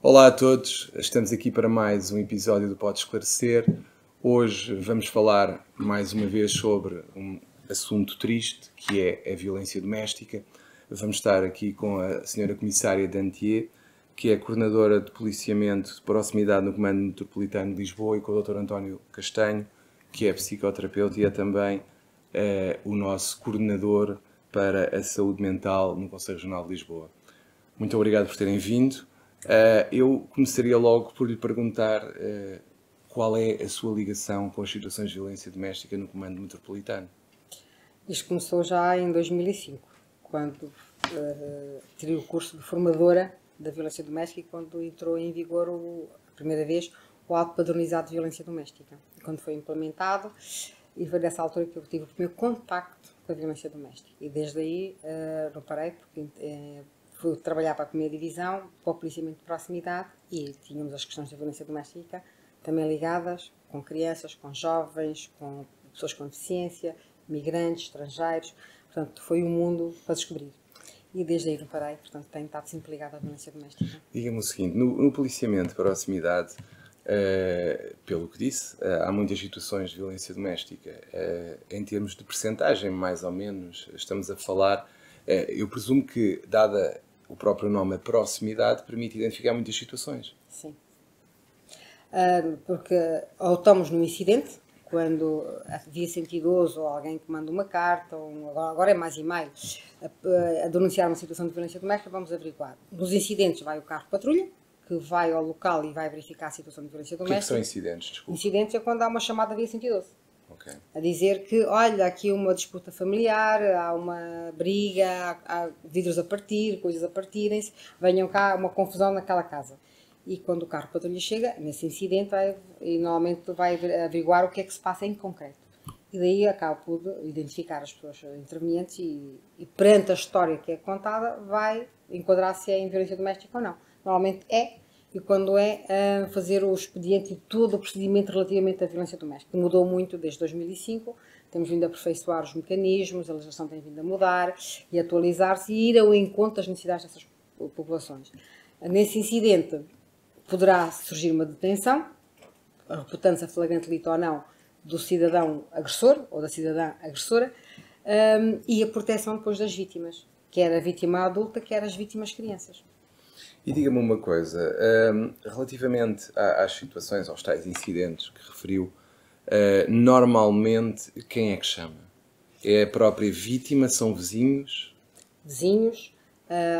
Olá a todos, estamos aqui para mais um episódio do Pode Esclarecer. Hoje vamos falar mais uma vez sobre um assunto triste, que é a violência doméstica. Vamos estar aqui com a Sra. Comissária Dantier, que é coordenadora de policiamento de proximidade no Comando Metropolitano de Lisboa, e com o Dr. António Castanho, que é psicoterapeuta e é também o nosso coordenador para a saúde mental no Conselho Regional de Lisboa. Muito obrigado por terem vindo. Eu começaria logo por lhe perguntar qual é a sua ligação com as situações de violência doméstica no Comando Metropolitano. Isto começou já em 2005, quando tirei o curso de formadora da violência doméstica e quando entrou em vigor a primeira vez o auto padronizado de violência doméstica. Quando foi implementado, e foi nessa altura que eu tive o primeiro contacto com a violência doméstica. E desde aí não parei, porque fui trabalhar para a primeira divisão, para o policiamento de proximidade, e tínhamos as questões da violência doméstica também ligadas com crianças, com jovens, com pessoas com deficiência, migrantes, estrangeiros. Portanto, foi um mundo para descobrir. E desde aí não parei, portanto, tenho estado sempre ligada à violência doméstica. Diga-me o seguinte, no policiamento de proximidade, pelo que disse, há muitas situações de violência doméstica. Em termos de percentagem, mais ou menos, estamos a falar, eu presumo que, dada o próprio nome, a proximidade, permite identificar muitas situações. Sim. Porque ou estamos num incidente, quando havia sentidoso ou alguém que manda uma carta, ou agora é mais e-mail, a denunciar uma situação de violência doméstica, vamos averiguar. Nos incidentes vai o carro de patrulha, que vai ao local e vai verificar a situação de violência doméstica. O que são incidentes? Desculpa. Incidentes é quando há uma chamada via 112. Okay. A dizer que, olha, aqui uma disputa familiar, há uma briga, há vidros a partir, coisas a partirem-se, venham cá, uma confusão naquela casa. E quando o carro de patrulha chega, nesse incidente, normalmente vai averiguar o que é que se passa em concreto. E daí acaba por identificar as pessoas intervenientes e perante a história que é contada, vai enquadrar se é em violência doméstica ou não. Normalmente é, e quando é, fazer o expediente e todo o procedimento relativamente à violência doméstica. Mudou muito desde 2005, temos vindo a aperfeiçoar os mecanismos, a legislação tem vindo a mudar e atualizar-se e ir ao encontro das necessidades dessas populações. Nesse incidente, poderá surgir uma detenção, reputando-se a flagrante delito ou não, do cidadão agressor ou da cidadã agressora, e a proteção depois das vítimas, quer a vítima adulta, quer as vítimas crianças. E diga-me uma coisa, relativamente às situações, aos tais incidentes que referiu, normalmente quem é que chama? É a própria vítima? São vizinhos? Vizinhos,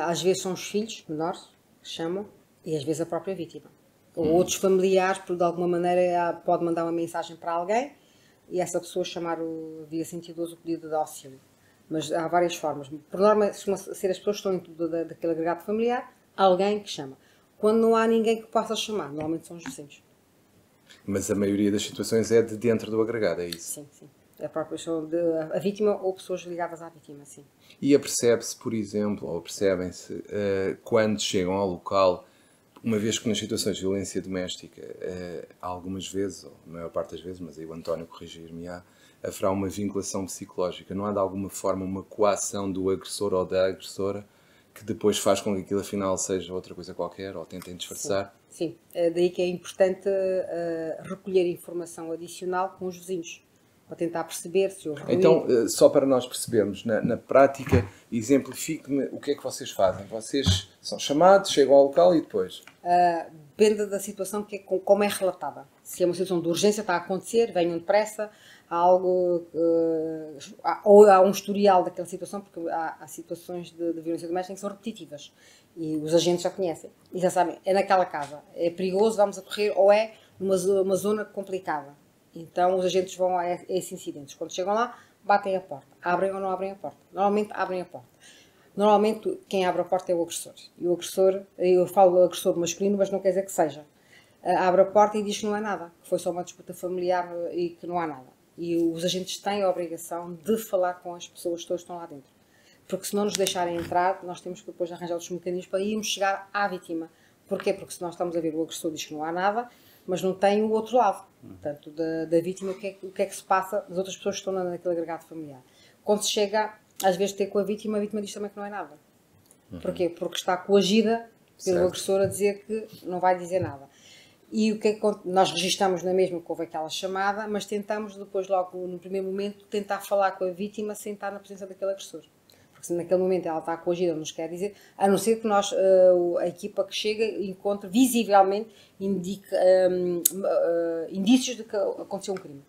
às vezes são os filhos menores que chamam, e às vezes a própria vítima. Ou outros familiares, por de alguma maneira pode mandar uma mensagem para alguém e essa pessoa chamar via 112 o pedido de auxílio. Mas há várias formas. Por norma, costuma ser as pessoas que estão dentro daquele agregado familiar, alguém que chama. Quando não há ninguém que possa chamar, normalmente são os vizinhos. Mas a maioria das situações é de dentro do agregado, é isso? Sim, sim. A própria pessoa, a vítima ou pessoas ligadas à vítima, sim. E apercebe-se, por exemplo, ou percebem-se, quando chegam ao local, uma vez que nas situações de violência doméstica, algumas vezes, ou a maior parte das vezes, mas aí o António corrigir-me-á, haverá uma vinculação psicológica. Não há de alguma forma uma coação do agressor ou da agressora que depois faz com que aquilo afinal seja outra coisa qualquer, ou tentem disfarçar? Sim, daí que é importante recolher informação adicional com os vizinhos, para tentar perceber se houve ruído. Então, só para nós percebermos, na prática, exemplifique-me o que é que vocês fazem. Vocês são chamados, chegam ao local e depois? Depende da situação, como é relatada. Se é uma situação de urgência, está a acontecer, venham depressa, há algo, ou há um historial daquela situação, porque há situações de violência doméstica que são repetitivas e os agentes já conhecem e já sabem, é naquela casa, é perigoso, vamos a correr, ou é numa zona complicada. Então os agentes vão a esses incidentes. Quando chegam lá, batem a porta. Abrem ou não abrem a porta? Normalmente abrem a porta. Normalmente quem abre a porta é o agressor. E o agressor, eu falo agressor masculino, mas não quer dizer que seja. Abre a porta e diz que não há nada, que foi só uma disputa familiar e que não há nada. E os agentes têm a obrigação de falar com as pessoas que estão lá dentro. Porque se não nos deixarem entrar, nós temos que depois arranjar outros mecanismos para irmos chegar à vítima. Porquê? Porque se nós estamos a ver o agressor diz que não há nada, mas não tem o outro lado, portanto, da vítima, o que é que se passa das outras pessoas que estão naquele agregado familiar. Quando se chega, às vezes, ter com a vítima diz também que não é nada. Porquê? Porque está coagida pelo Certo. agressor a dizer que não vai dizer nada. E o que é que nós registramos na mesma que houve aquela chamada, mas tentamos depois, logo no primeiro momento, tentar falar com a vítima sem estar na presença daquele agressor. Porque se naquele momento ela está coagida, não nos quer dizer, a não ser que nós, a equipa que chega, encontre visivelmente indícios de que aconteceu um crime.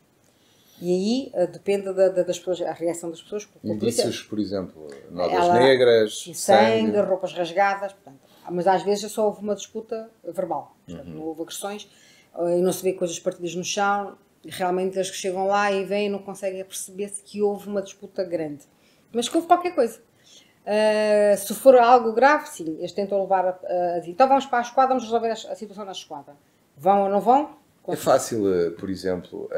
E aí depende das pessoas, a reação das pessoas. Indícios, por exemplo, notas negras, sangue, roupas rasgadas, portanto, mas às vezes só houve uma disputa verbal, portanto, não houve agressões, e não se vê coisas partidas no chão, e realmente eles que chegam lá e vêm não conseguem perceber-se que houve uma disputa grande, mas que houve qualquer coisa. Se for algo grave, sim, eles tentam levar a dizer, então vamos para a esquadra, vamos resolver a situação na esquadra. Vão ou não vão? É fácil, por exemplo,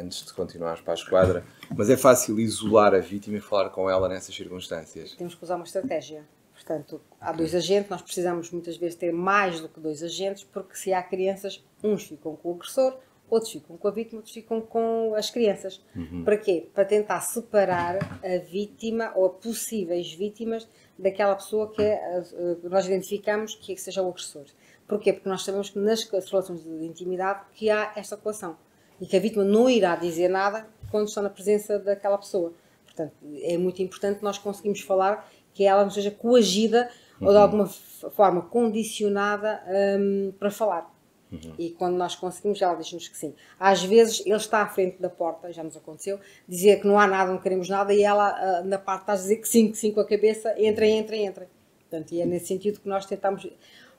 antes de continuarmos para a esquadra, mas é fácil isolar a vítima e falar com ela nessas circunstâncias? Temos que usar uma estratégia. Portanto, há dois agentes, nós precisamos muitas vezes ter mais do que dois agentes, porque se há crianças, uns ficam com o agressor, outros ficam com a vítima, outros ficam com as crianças. Para quê? Para tentar separar a vítima ou possíveis vítimas daquela pessoa que nós identificamos que seja o agressor. Porquê? Porque nós sabemos que nas relações de intimidade que há esta coação e que a vítima não irá dizer nada quando está na presença daquela pessoa. Portanto, é muito importante nós conseguirmos falar que ela não seja coagida ou de alguma forma condicionada para falar. E quando nós conseguimos, ela diz-nos que sim. Às vezes ele está à frente da porta, já nos aconteceu, dizer que não há nada, não queremos nada, e ela na parte está a dizer que sim com a cabeça, entra. Portanto, e é nesse sentido que nós tentamos,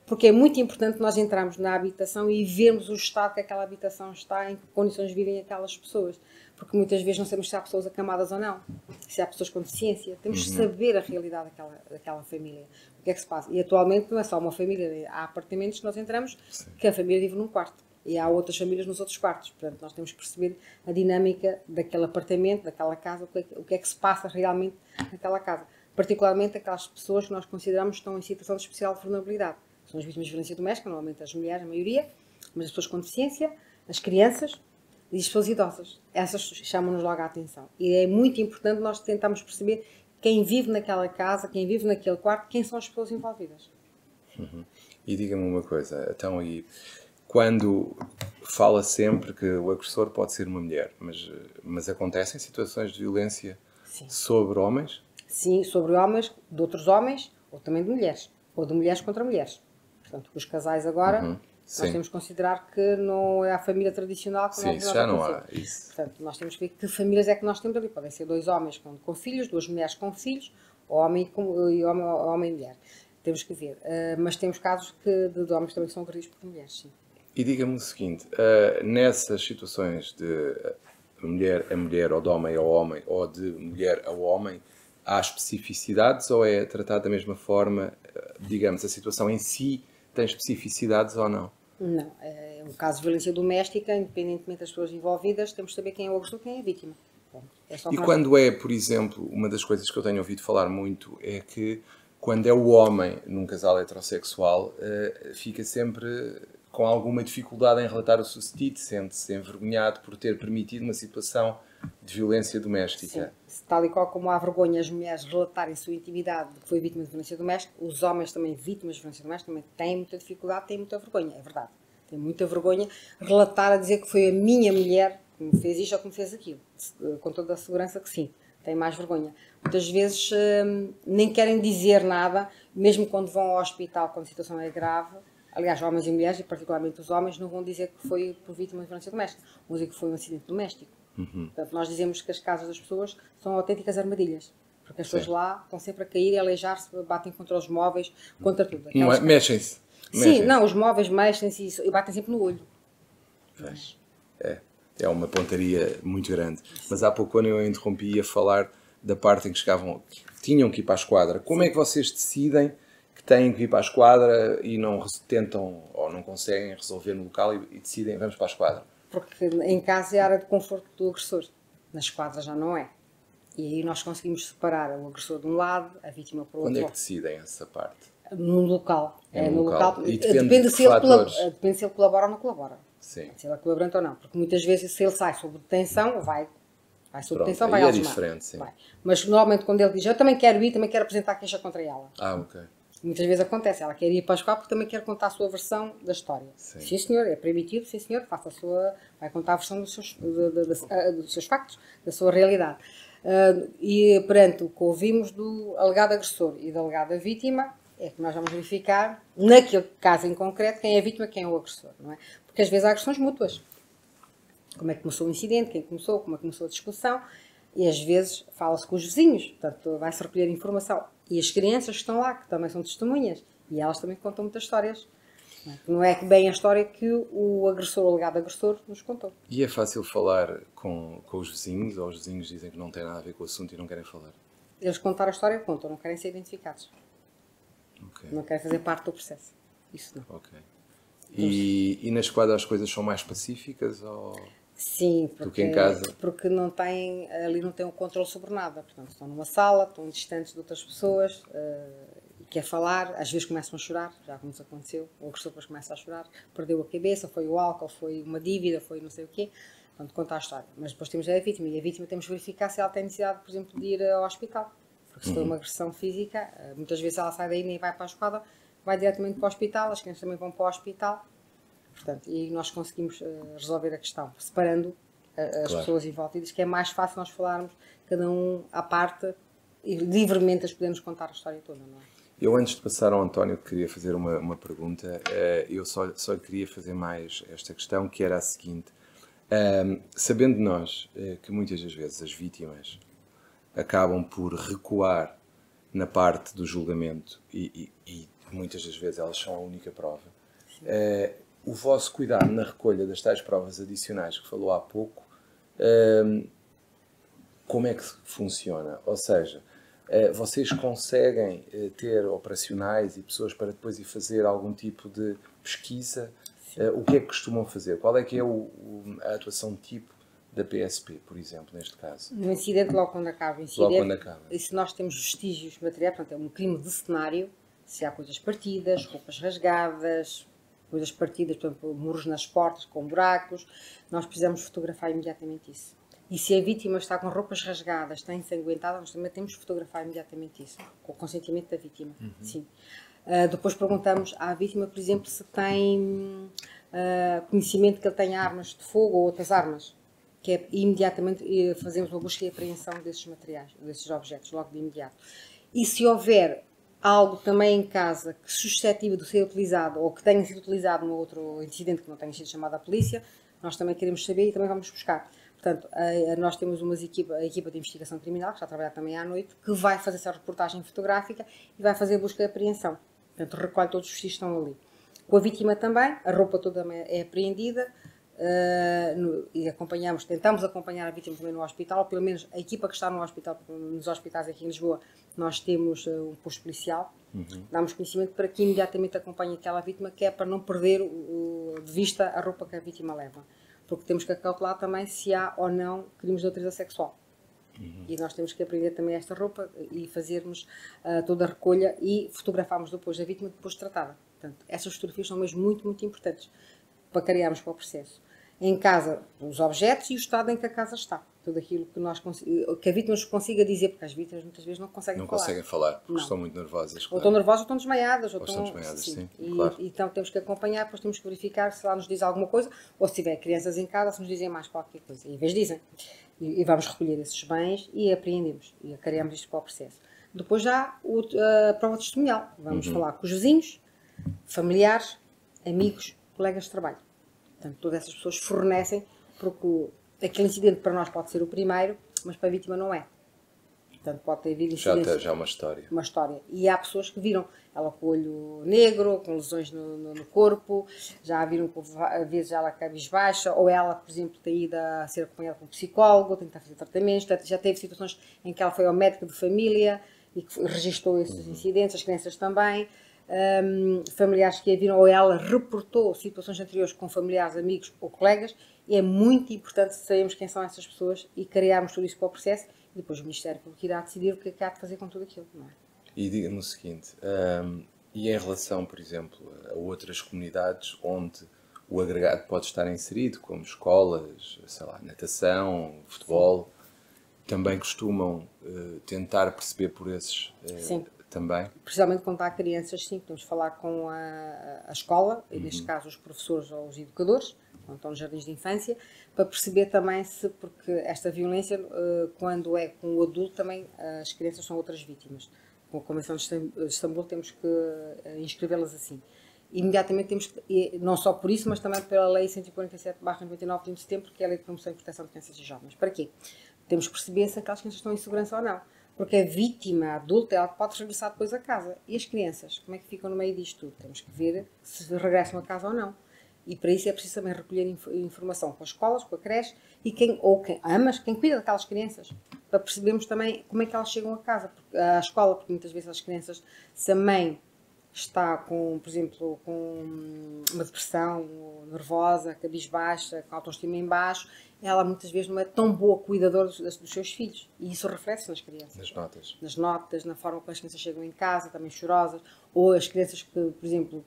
porque é muito importante nós entrarmos na habitação e vermos o estado que aquela habitação está, em que condições vivem aquelas pessoas. Porque muitas vezes não sabemos se há pessoas acamadas ou não, se há pessoas com deficiência. Temos de saber a realidade daquela família, o que é que se passa. E atualmente não é só uma família, há apartamentos que nós entramos que a família vive num quarto e há outras famílias nos outros quartos. Portanto, nós temos que perceber a dinâmica daquele apartamento, daquela casa, o que é que se passa realmente naquela casa. Particularmente aquelas pessoas que nós consideramos que estão em situação de especial vulnerabilidade. São as vítimas de violência doméstica, normalmente as mulheres, a maioria, mas as pessoas com deficiência, as crianças e as pessoas idosas. Essas chamam-nos logo a atenção. E é muito importante nós tentarmos perceber quem vive naquela casa, quem vive naquele quarto, quem são as pessoas envolvidas. E diga-me uma coisa, então aí, quando fala sempre que o agressor pode ser uma mulher, mas acontecem situações de violência sobre homens? Sim, sobre homens, de outros homens, ou também de mulheres, ou de mulheres contra mulheres. Portanto, os casais agora, nós temos que considerar que não é a família tradicional que sim, isso já não há. Isso. Portanto, nós temos que ver que famílias é que nós temos ali. Podem ser dois homens com filhos, duas mulheres com filhos, ou homem e mulher. Temos que ver. Mas temos casos de homens também que são agredidos por mulheres, sim. E diga-me o seguinte, nessas situações de mulher a mulher, ou de homem ao homem, ou de mulher ao homem, há especificidades ou é tratado da mesma forma, digamos, a situação em si tem especificidades ou não? Não. É um caso de violência doméstica, independentemente das pessoas envolvidas, temos de saber quem é o agressor e quem é a vítima. Bom, e quando é, por exemplo, uma das coisas que eu tenho ouvido falar muito é que quando é o homem num casal heterossexual, fica sempre com alguma dificuldade em relatar o sucedido, sente-se envergonhado por ter permitido uma situação de violência doméstica. Sim. Tal e qual como há vergonha as mulheres relatarem a sua intimidade de que foi vítima de violência doméstica, os homens também vítimas de violência doméstica também têm muita dificuldade, têm muita vergonha, é verdade. Têm muita vergonha relatar a dizer que foi a minha mulher que me fez isto ou que me fez aquilo. Com toda a segurança que sim, têm mais vergonha. Muitas vezes nem querem dizer nada, mesmo quando vão ao hospital quando a situação é grave. Aliás, homens e mulheres, e particularmente os homens, não vão dizer que foi por vítima de violência doméstica, vão dizer que foi um acidente doméstico. Portanto, nós dizemos que as casas das pessoas são autênticas armadilhas, porque as pessoas lá estão sempre a cair e a aleijar-se, batem contra os móveis, contra tudo. Mexem-se. Sim, não, os móveis mexem-se e batem sempre no olho. É uma pontaria muito grande. Mas há pouco, quando eu interrompi, ia falar da parte em que tinham que ir para a esquadra. Como é que vocês decidem que têm que ir para a esquadra e não tentam ou não conseguem resolver no local e decidem vamos para a esquadra? Porque em casa é a área de conforto do agressor, na esquadra já não é. E aí nós conseguimos separar o agressor de um lado, a vítima para o outro. Quando é que decidem essa parte? No local. No local. E depende se ele colabora ou não colabora. Sim. Se ele é colaborante ou não. Porque muitas vezes se ele sai sob detenção, vai sob detenção, vai algemar. É diferente, sim. Vai. Mas normalmente quando ele diz eu também quero ir, também quero apresentar queixa contra ela. Ok. Muitas vezes acontece, ela quer ir para a escola porque também quer contar a sua versão da história. Sim. Sim, senhor, é permitido, sim, senhor, faça a sua, vai contar a versão dos seus factos, da sua realidade. E perante o que ouvimos do alegado agressor e da alegada vítima, é que nós vamos verificar, naquele caso em concreto, quem é a vítima e quem é o agressor, não é? Porque às vezes há agressões mútuas. Como é que começou o incidente, quem começou, como é que começou a discussão, e às vezes fala-se com os vizinhos, portanto vai-se recolher informação. E as crianças que estão lá, que também são testemunhas, e elas também contam muitas histórias. Não é bem a história que o agressor, o alegado agressor, nos contou. E é fácil falar com os vizinhos, ou os vizinhos dizem que não tem nada a ver com o assunto e não querem falar? Eles contaram a história, contam, não querem ser identificados. Okay. Não querem fazer parte do processo. Isso não. Ok. E na esquadra as coisas são mais pacíficas? Ou... Sim, porque em casa... porque não têm, ali não têm o controle sobre nada. Portanto, estão numa sala, estão distantes de outras pessoas, e quer falar, às vezes começam a chorar, já como nos aconteceu, o agressor depois começa a chorar, perdeu a cabeça, foi o álcool, foi uma dívida, foi não sei o quê, portanto, conta a história. Mas depois temos a vítima, e a vítima temos que verificar se ela tem necessidade, por exemplo, de ir ao hospital. Porque se foi uma agressão física, muitas vezes ela sai daí e nem vai para a esquadra, vai diretamente para o hospital, as crianças também vão para o hospital. Portanto, e nós conseguimos resolver a questão, separando as pessoas envolvidas, que é mais fácil nós falarmos, cada um à parte, e livremente as podemos contar a história toda, não é? Eu, antes de passar ao António, queria fazer uma pergunta. Eu só lhe queria fazer mais esta questão, que era a seguinte. Sabendo nós que muitas das vezes as vítimas acabam por recuar na parte do julgamento e muitas das vezes elas são a única prova, o vosso cuidado na recolha das tais provas adicionais que falou há pouco, como é que funciona? Ou seja, vocês conseguem ter operacionais e pessoas para depois ir fazer algum tipo de pesquisa? O que é que costumam fazer? Qual é que é a atuação tipo da PSP, por exemplo, neste caso? No incidente, logo quando acaba o incidente, logo quando acaba. E se nós temos vestígios materiais, portanto é um crime de cenário, se há coisas partidas, roupas rasgadas, coisas partidas, por exemplo, muros nas portas com buracos, nós precisamos fotografar imediatamente isso. E se a vítima está com roupas rasgadas, está ensanguentada, nós também temos que fotografar imediatamente isso, com o consentimento da vítima. Sim. Depois perguntamos à vítima, por exemplo, se tem conhecimento que ele tenha armas de fogo ou outras armas, que é imediatamente fazemos uma busca e apreensão desses materiais, desses objetos, logo de imediato. E se houver algo também em casa que suscetível de ser utilizado ou que tenha sido utilizado no outro incidente que não tenha sido chamado à polícia, nós também queremos saber e também vamos buscar. Portanto, nós temos a equipa de investigação criminal, que está a trabalhar também à noite, que vai fazer essa reportagem fotográfica e vai fazer a busca e apreensão. Portanto, recolhe todos os vestígios que estão ali. Com a vítima também, a roupa toda é apreendida e tentamos acompanhar a vítima também no hospital, ou pelo menos a equipa que está no hospital, nos hospitais aqui em Lisboa, nós temos um posto policial, damos conhecimento para que imediatamente acompanhe aquela vítima, que é para não perder de vista a roupa que a vítima leva. Porque temos que acautelar também se há ou não crimes de natureza sexual. E nós temos que aprender também esta roupa e fazermos toda a recolha e fotografarmos depois a vítima depois de tratada. Portanto, essas fotografias são mesmo muito, muito importantes para criarmos para o processo. Em casa, os objetos e o estado em que a casa está. Tudo aquilo que a vítima nos consiga dizer, porque as vítimas muitas vezes não conseguem falar. Não conseguem falar, porque estão muito nervosas. Claro. Ou estão nervosas ou estão desmaiadas. Ou estão desmaiadas, sim. Claro. Então temos que acompanhar, depois temos que verificar se lá nos diz alguma coisa, ou se tiver crianças em casa, se nos dizem mais qualquer coisa. E às vezes dizem. E vamos recolher esses bens e apreendemos. E criamos isto para o processo. Depois já a prova testemunhal. Vamos falar com os vizinhos, familiares, amigos, colegas de trabalho. Portanto, todas essas pessoas fornecem, porque aquele incidente para nós pode ser o primeiro, mas para a vítima não é. Portanto, pode ter havido incidentes. Já uma história. Uma história. E há pessoas que viram ela com o olho negro, com lesões no corpo, já a viram que às vezes ela cabisbaixa, ou ela, por exemplo, tem ido a ser acompanhada por um psicólogo, tentar fazer tratamentos. Já teve situações em que ela foi ao médico de família e que registrou esses incidentes, as crianças também. Familiares que a viram, ou ela reportou situações anteriores com familiares, amigos ou colegas, e é muito importante sabermos quem são essas pessoas e criarmos tudo isso para o processo, e depois o Ministério Público irá decidir o que é que há de fazer com tudo aquilo, não é? E diga-me o seguinte, e em relação, por exemplo, a outras comunidades onde o agregado pode estar inserido, como escolas, sei lá, natação, futebol, também costumam tentar perceber por esses Também. Precisamente quando há crianças, sim, temos de falar com a escola, e neste caso os professores ou os educadores, quando estão nos jardins de infância, para perceber também se, porque esta violência, quando é com o adulto, também as crianças são outras vítimas. Com a Convenção de Istambul temos que inscrevê-las assim. Imediatamente temos que, não só por isso, mas também pela Lei 147/99 de 1 de setembro, que é a Lei de Promoção e Proteção de Crianças e Jovens. Para quê? Temos que perceber se aquelas crianças estão em segurança ou não. Porque a vítima adulta, ela pode regressar depois a casa. E as crianças, como é que ficam no meio disto tudo? Temos que ver se regressam a casa ou não. E para isso é preciso também recolher informação com as escolas, com a creche, e quem cuida daquelas crianças, para percebermos também como é que elas chegam a casa. A escola, porque muitas vezes as crianças, se a mãe está com, por exemplo, com uma depressão nervosa, cabisbaixa, com a autoestima em baixo, ela muitas vezes não é tão boa cuidadora dos seus filhos. E isso reflete-se nas crianças. Nas notas. Nas notas, na forma como as crianças chegam em casa, também chorosas. Ou as crianças que, por exemplo,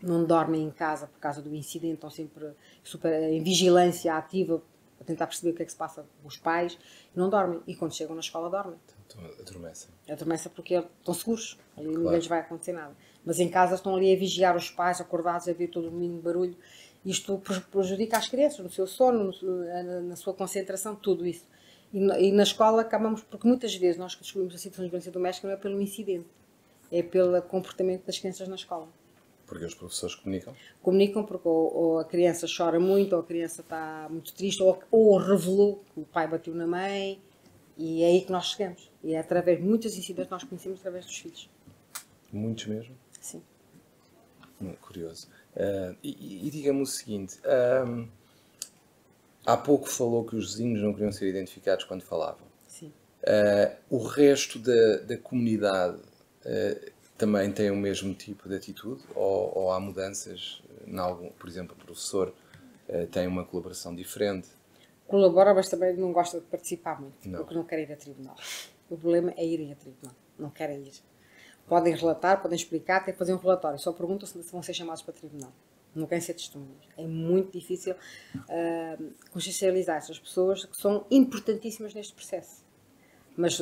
não dormem em casa por causa do incidente, estão sempre super em vigilância ativa, para tentar perceber o que é que se passa com os pais, e não dormem. E quando chegam na escola, dormem. Então, adormecem. Adormecem porque estão seguros, ali ninguém lhes vai acontecer nada. Mas em casa estão ali a vigiar os pais, acordados, a ver todo o mínimo barulho. Isto prejudica as crianças, no seu sono, na sua concentração, tudo isso. E na escola acabamos, porque muitas vezes nós que descobrimos a situação de violência doméstica não é pelo incidente, é pelo comportamento das crianças na escola. Porque os professores comunicam? Comunicam porque ou a criança chora muito, ou a criança está muito triste, ou revelou que o pai bateu na mãe, e é aí que nós chegamos. E é através de muitos incidentes que nós conhecemos através dos filhos. Muitos mesmo? Sim. Curioso. E diga-me o seguinte, há pouco falou que os vizinhos não queriam ser identificados quando falavam. Sim. O resto da comunidade também tem o mesmo tipo de atitude? Ou há mudanças? Por exemplo, o professor tem uma colaboração diferente? Colabora, mas também não gosta de participar muito, porque não quer ir a tribunal. O problema é irem a tribunal, não querem ir. Podem relatar, podem explicar, até fazer um relatório. Só perguntam se vão ser chamados para tribunal. Não querem ser testemunhas. É muito difícil consciencializar essas pessoas que são importantíssimas neste processo. Mas,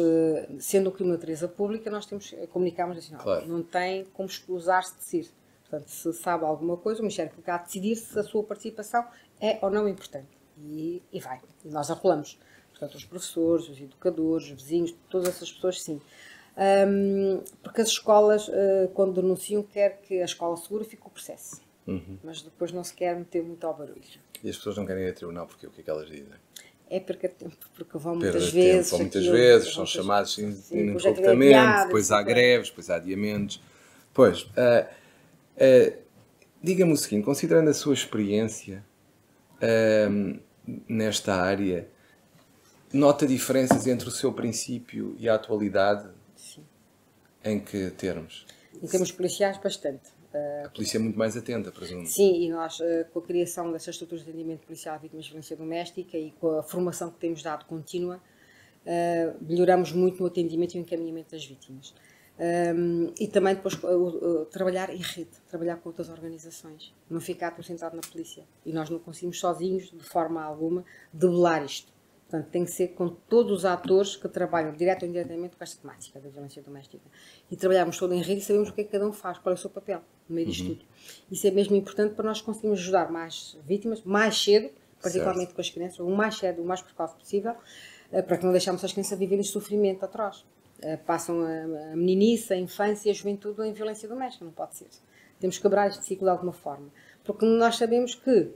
sendo o crime de natureza pública, nós comunicamos assim, claro. Não tem como escusar-se de ser. Portanto, se sabe alguma coisa, o Ministério Público há de decidir se a sua participação é ou não importante. E vai. E nós arrolamos. Portanto, os professores, os educadores, os vizinhos, todas essas pessoas, sim. Porque as escolas, quando denunciam, quer que a escola segura fique o processo. Mas depois não se quer meter muito ao barulho. E as pessoas não querem ir a tribunal porque o que é que elas dizem? É perca de tempo, porque vão muitas vezes. Vão muitas vezes, são chamados em comportamento, depois há greves, depois há adiamentos. Pois, diga-me o seguinte, considerando a sua experiência nesta área, nota diferenças entre o seu princípio e a atualidade? Sim. Em que termos? Em termos policiais, bastante. A polícia é muito mais atenta, presumo. Sim, e nós, com a criação dessas estruturas de atendimento policial a vítimas de violência doméstica e com a formação que temos dado contínua, melhoramos muito no atendimento e no encaminhamento das vítimas. E também depois trabalhar em rede, trabalhar com outras organizações, não ficar tão centrado na polícia. E nós não conseguimos sozinhos, de forma alguma, debelar isto. Portanto, tem que ser com todos os atores que trabalham direto ou indiretamente com esta temática da violência doméstica. E trabalhamos todo em rede e sabemos o que é que cada um faz, qual é o seu papel no meio disto tudo. Isso é mesmo importante para nós conseguirmos ajudar mais vítimas, mais cedo, particularmente certo. Com as crianças, o mais cedo, o mais precoce possível, para que não deixemos as crianças viverem este sofrimento atroz. Passam a meninice, a infância e a juventude em violência doméstica, não pode ser. Temos que quebrar este ciclo de alguma forma. Porque nós sabemos que,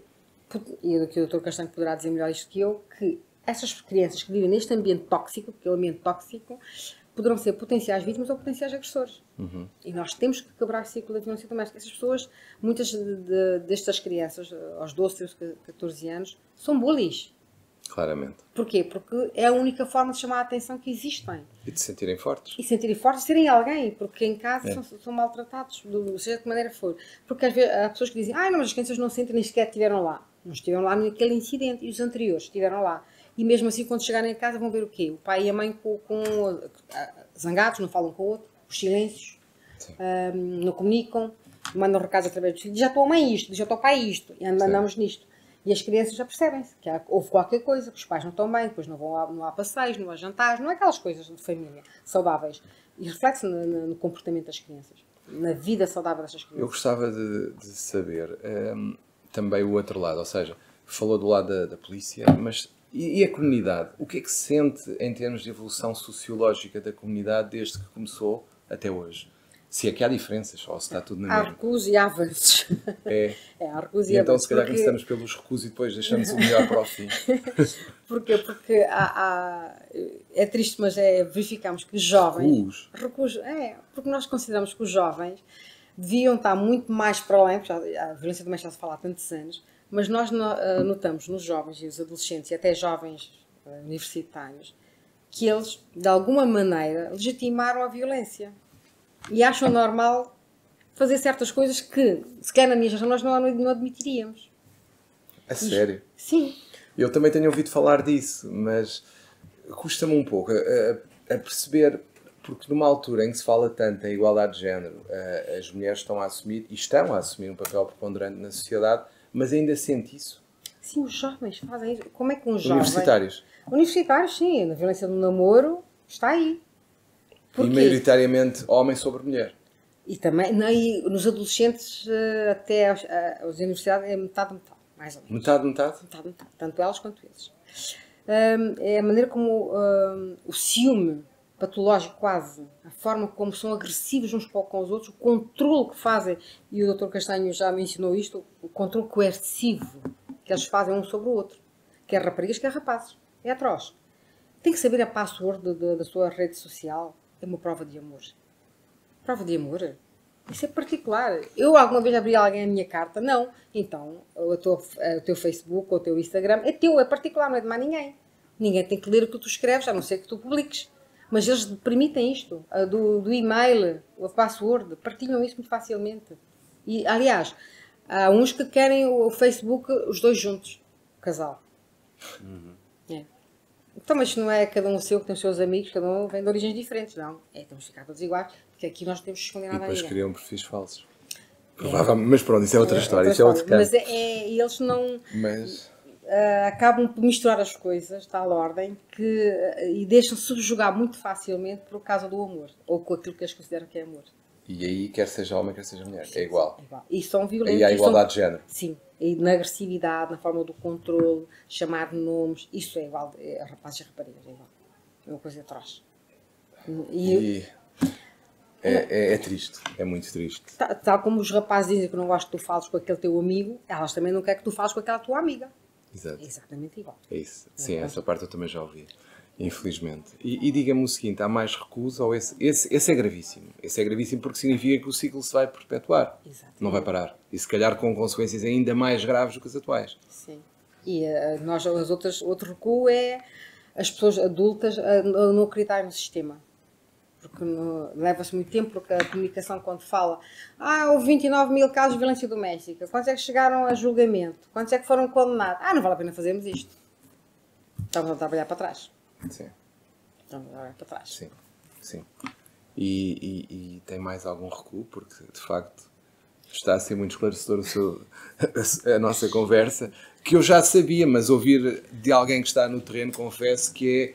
e aqui o Dr. Castanho poderá dizer melhor isto que eu, que essas crianças que vivem neste ambiente tóxico, porque é um ambiente tóxico, poderão ser potenciais vítimas ou potenciais agressores. E nós temos que quebrar o ciclo da violência doméstica. Essas pessoas, muitas destas crianças, aos 12, 13, 14 anos, são bullies. Claramente. Porquê? Porque é a única forma de chamar a atenção que existem. E de se sentirem fortes. E sentirem fortes, serem alguém, porque em casa são maltratados, seja de que maneira for. Porque às vezes há pessoas que dizem, não, mas as crianças não sentem, nem sequer estiveram lá. Não estiveram lá naquele incidente, e os anteriores estiveram lá. E mesmo assim, quando chegarem a casa, vão ver o quê? O pai e a mãe zangados, não falam com o outro, os silêncios, não comunicam, mandam recados através dos filhos. Já estou a mãe isto, já estou ao pai isto, e andamos nisto. E as crianças já percebem-se que houve qualquer coisa, que os pais não estão bem, depois não há passeios, não há jantares, não é aquelas coisas de família saudáveis. E reflete-se no comportamento das crianças, na vida saudável destas crianças. Eu gostava de saber também o outro lado, ou seja, falou do lado da polícia, mas e a comunidade? O que é que se sente em termos de evolução sociológica da comunidade desde que começou até hoje? Se é que há diferenças, ou se está tudo na Há mesma? recuos e há avanços. É. Há recuos E e então, avanços. se calhar, começamos pelos recuos e depois deixamos o melhor para o fim. Porquê? Porque é triste, mas verificamos que os jovens... Recuos? Porque nós consideramos que os jovens deviam estar muito mais para além, porque a violência doméstica já se fala há tantos anos, mas nós notamos nos jovens e os adolescentes, e até jovens universitários, que eles, de alguma maneira, legitimaram a violência. E acham normal fazer certas coisas que, se calhar na minha geração, nós não admitiríamos. A sério? Sim. Eu também tenho ouvido falar disso, mas custa-me um pouco a perceber, porque numa altura em que se fala tanto em igualdade de género, as mulheres estão a assumir um papel preponderante na sociedade, mas ainda sente isso? Sim, os jovens fazem isso. Como é que um jovem... Universitários? Universitários, sim. Na violência do namoro está aí. E maioritariamente homem sobre mulher. E também nos adolescentes até as universidades é metade, mais ou menos. Metade? Metade. Tanto elas quanto eles. É a maneira como o ciúme patológico quase, a forma como são agressivos uns com os outros, o controle que fazem, e o Dr. Castanho já mencionou isto, o controle coercivo que eles fazem um sobre o outro. Quer raparigas, quer rapazes. É atroz. Tem que saber a password da sua rede social. É uma prova de amor. Prova de amor? Isso é particular. Eu alguma vez abri alguém a minha carta? Não. Então, o teu Facebook ou o teu Instagram é teu, é particular, não é de mais ninguém. Ninguém tem que ler o que tu escreves, a não ser que tu publiques. Mas eles permitem isto. Do e-mail, a password, partilham isso muito facilmente. E, aliás, há uns que querem o Facebook os dois juntos. O casal. É. Então, mas não é cada um o seu, que tem os seus amigos, cada um vem de origens diferentes, não. Temos que ficar todos iguais, porque aqui nós temos que esconder nada a ninguém. E depois criam perfis falsos. Provavelmente, mas pronto, isso é outra história, isso é outro campo. Mas eles não... acabam por misturar as coisas, tal ordem, e deixam-se subjugar muito facilmente por causa do amor, ou com aquilo que eles consideram que é amor. E aí, quer seja homem, quer seja mulher, é igual. E são violentos. E há igualdade de género. Sim. E na agressividade, na forma do controle, chamar nomes, isso é igual a rapazes e raparigas, é igual. É uma coisa atroz. É triste, é muito triste. Tal como os rapazes dizem que não gostam que tu fales com aquele teu amigo, elas também não querem que tu fales com aquela tua amiga. Exato. É exatamente igual. É isso. Sim, essa parte eu também já ouvi. Infelizmente. E diga-me o seguinte, há mais recusa ou esse é gravíssimo? Esse é gravíssimo porque significa que o ciclo se vai perpetuar. Exatamente. Não vai parar. E se calhar com consequências ainda mais graves do que as atuais. Sim. E outro recuo é as pessoas adultas a não acreditarem no sistema. Porque leva-se muito tempo, porque a comunicação quando fala houve 29 mil casos de violência doméstica, quantos é que chegaram a julgamento? Quantos é que foram condenados? Não vale a pena fazermos isto. Estamos a trabalhar para trás. Sim. Estamos a trabalhar para trás. Sim, sim. E tem mais algum recuo? Porque, de facto, está a ser muito esclarecedor a nossa conversa, que eu já sabia, mas ouvir de alguém que está no terreno, confesso que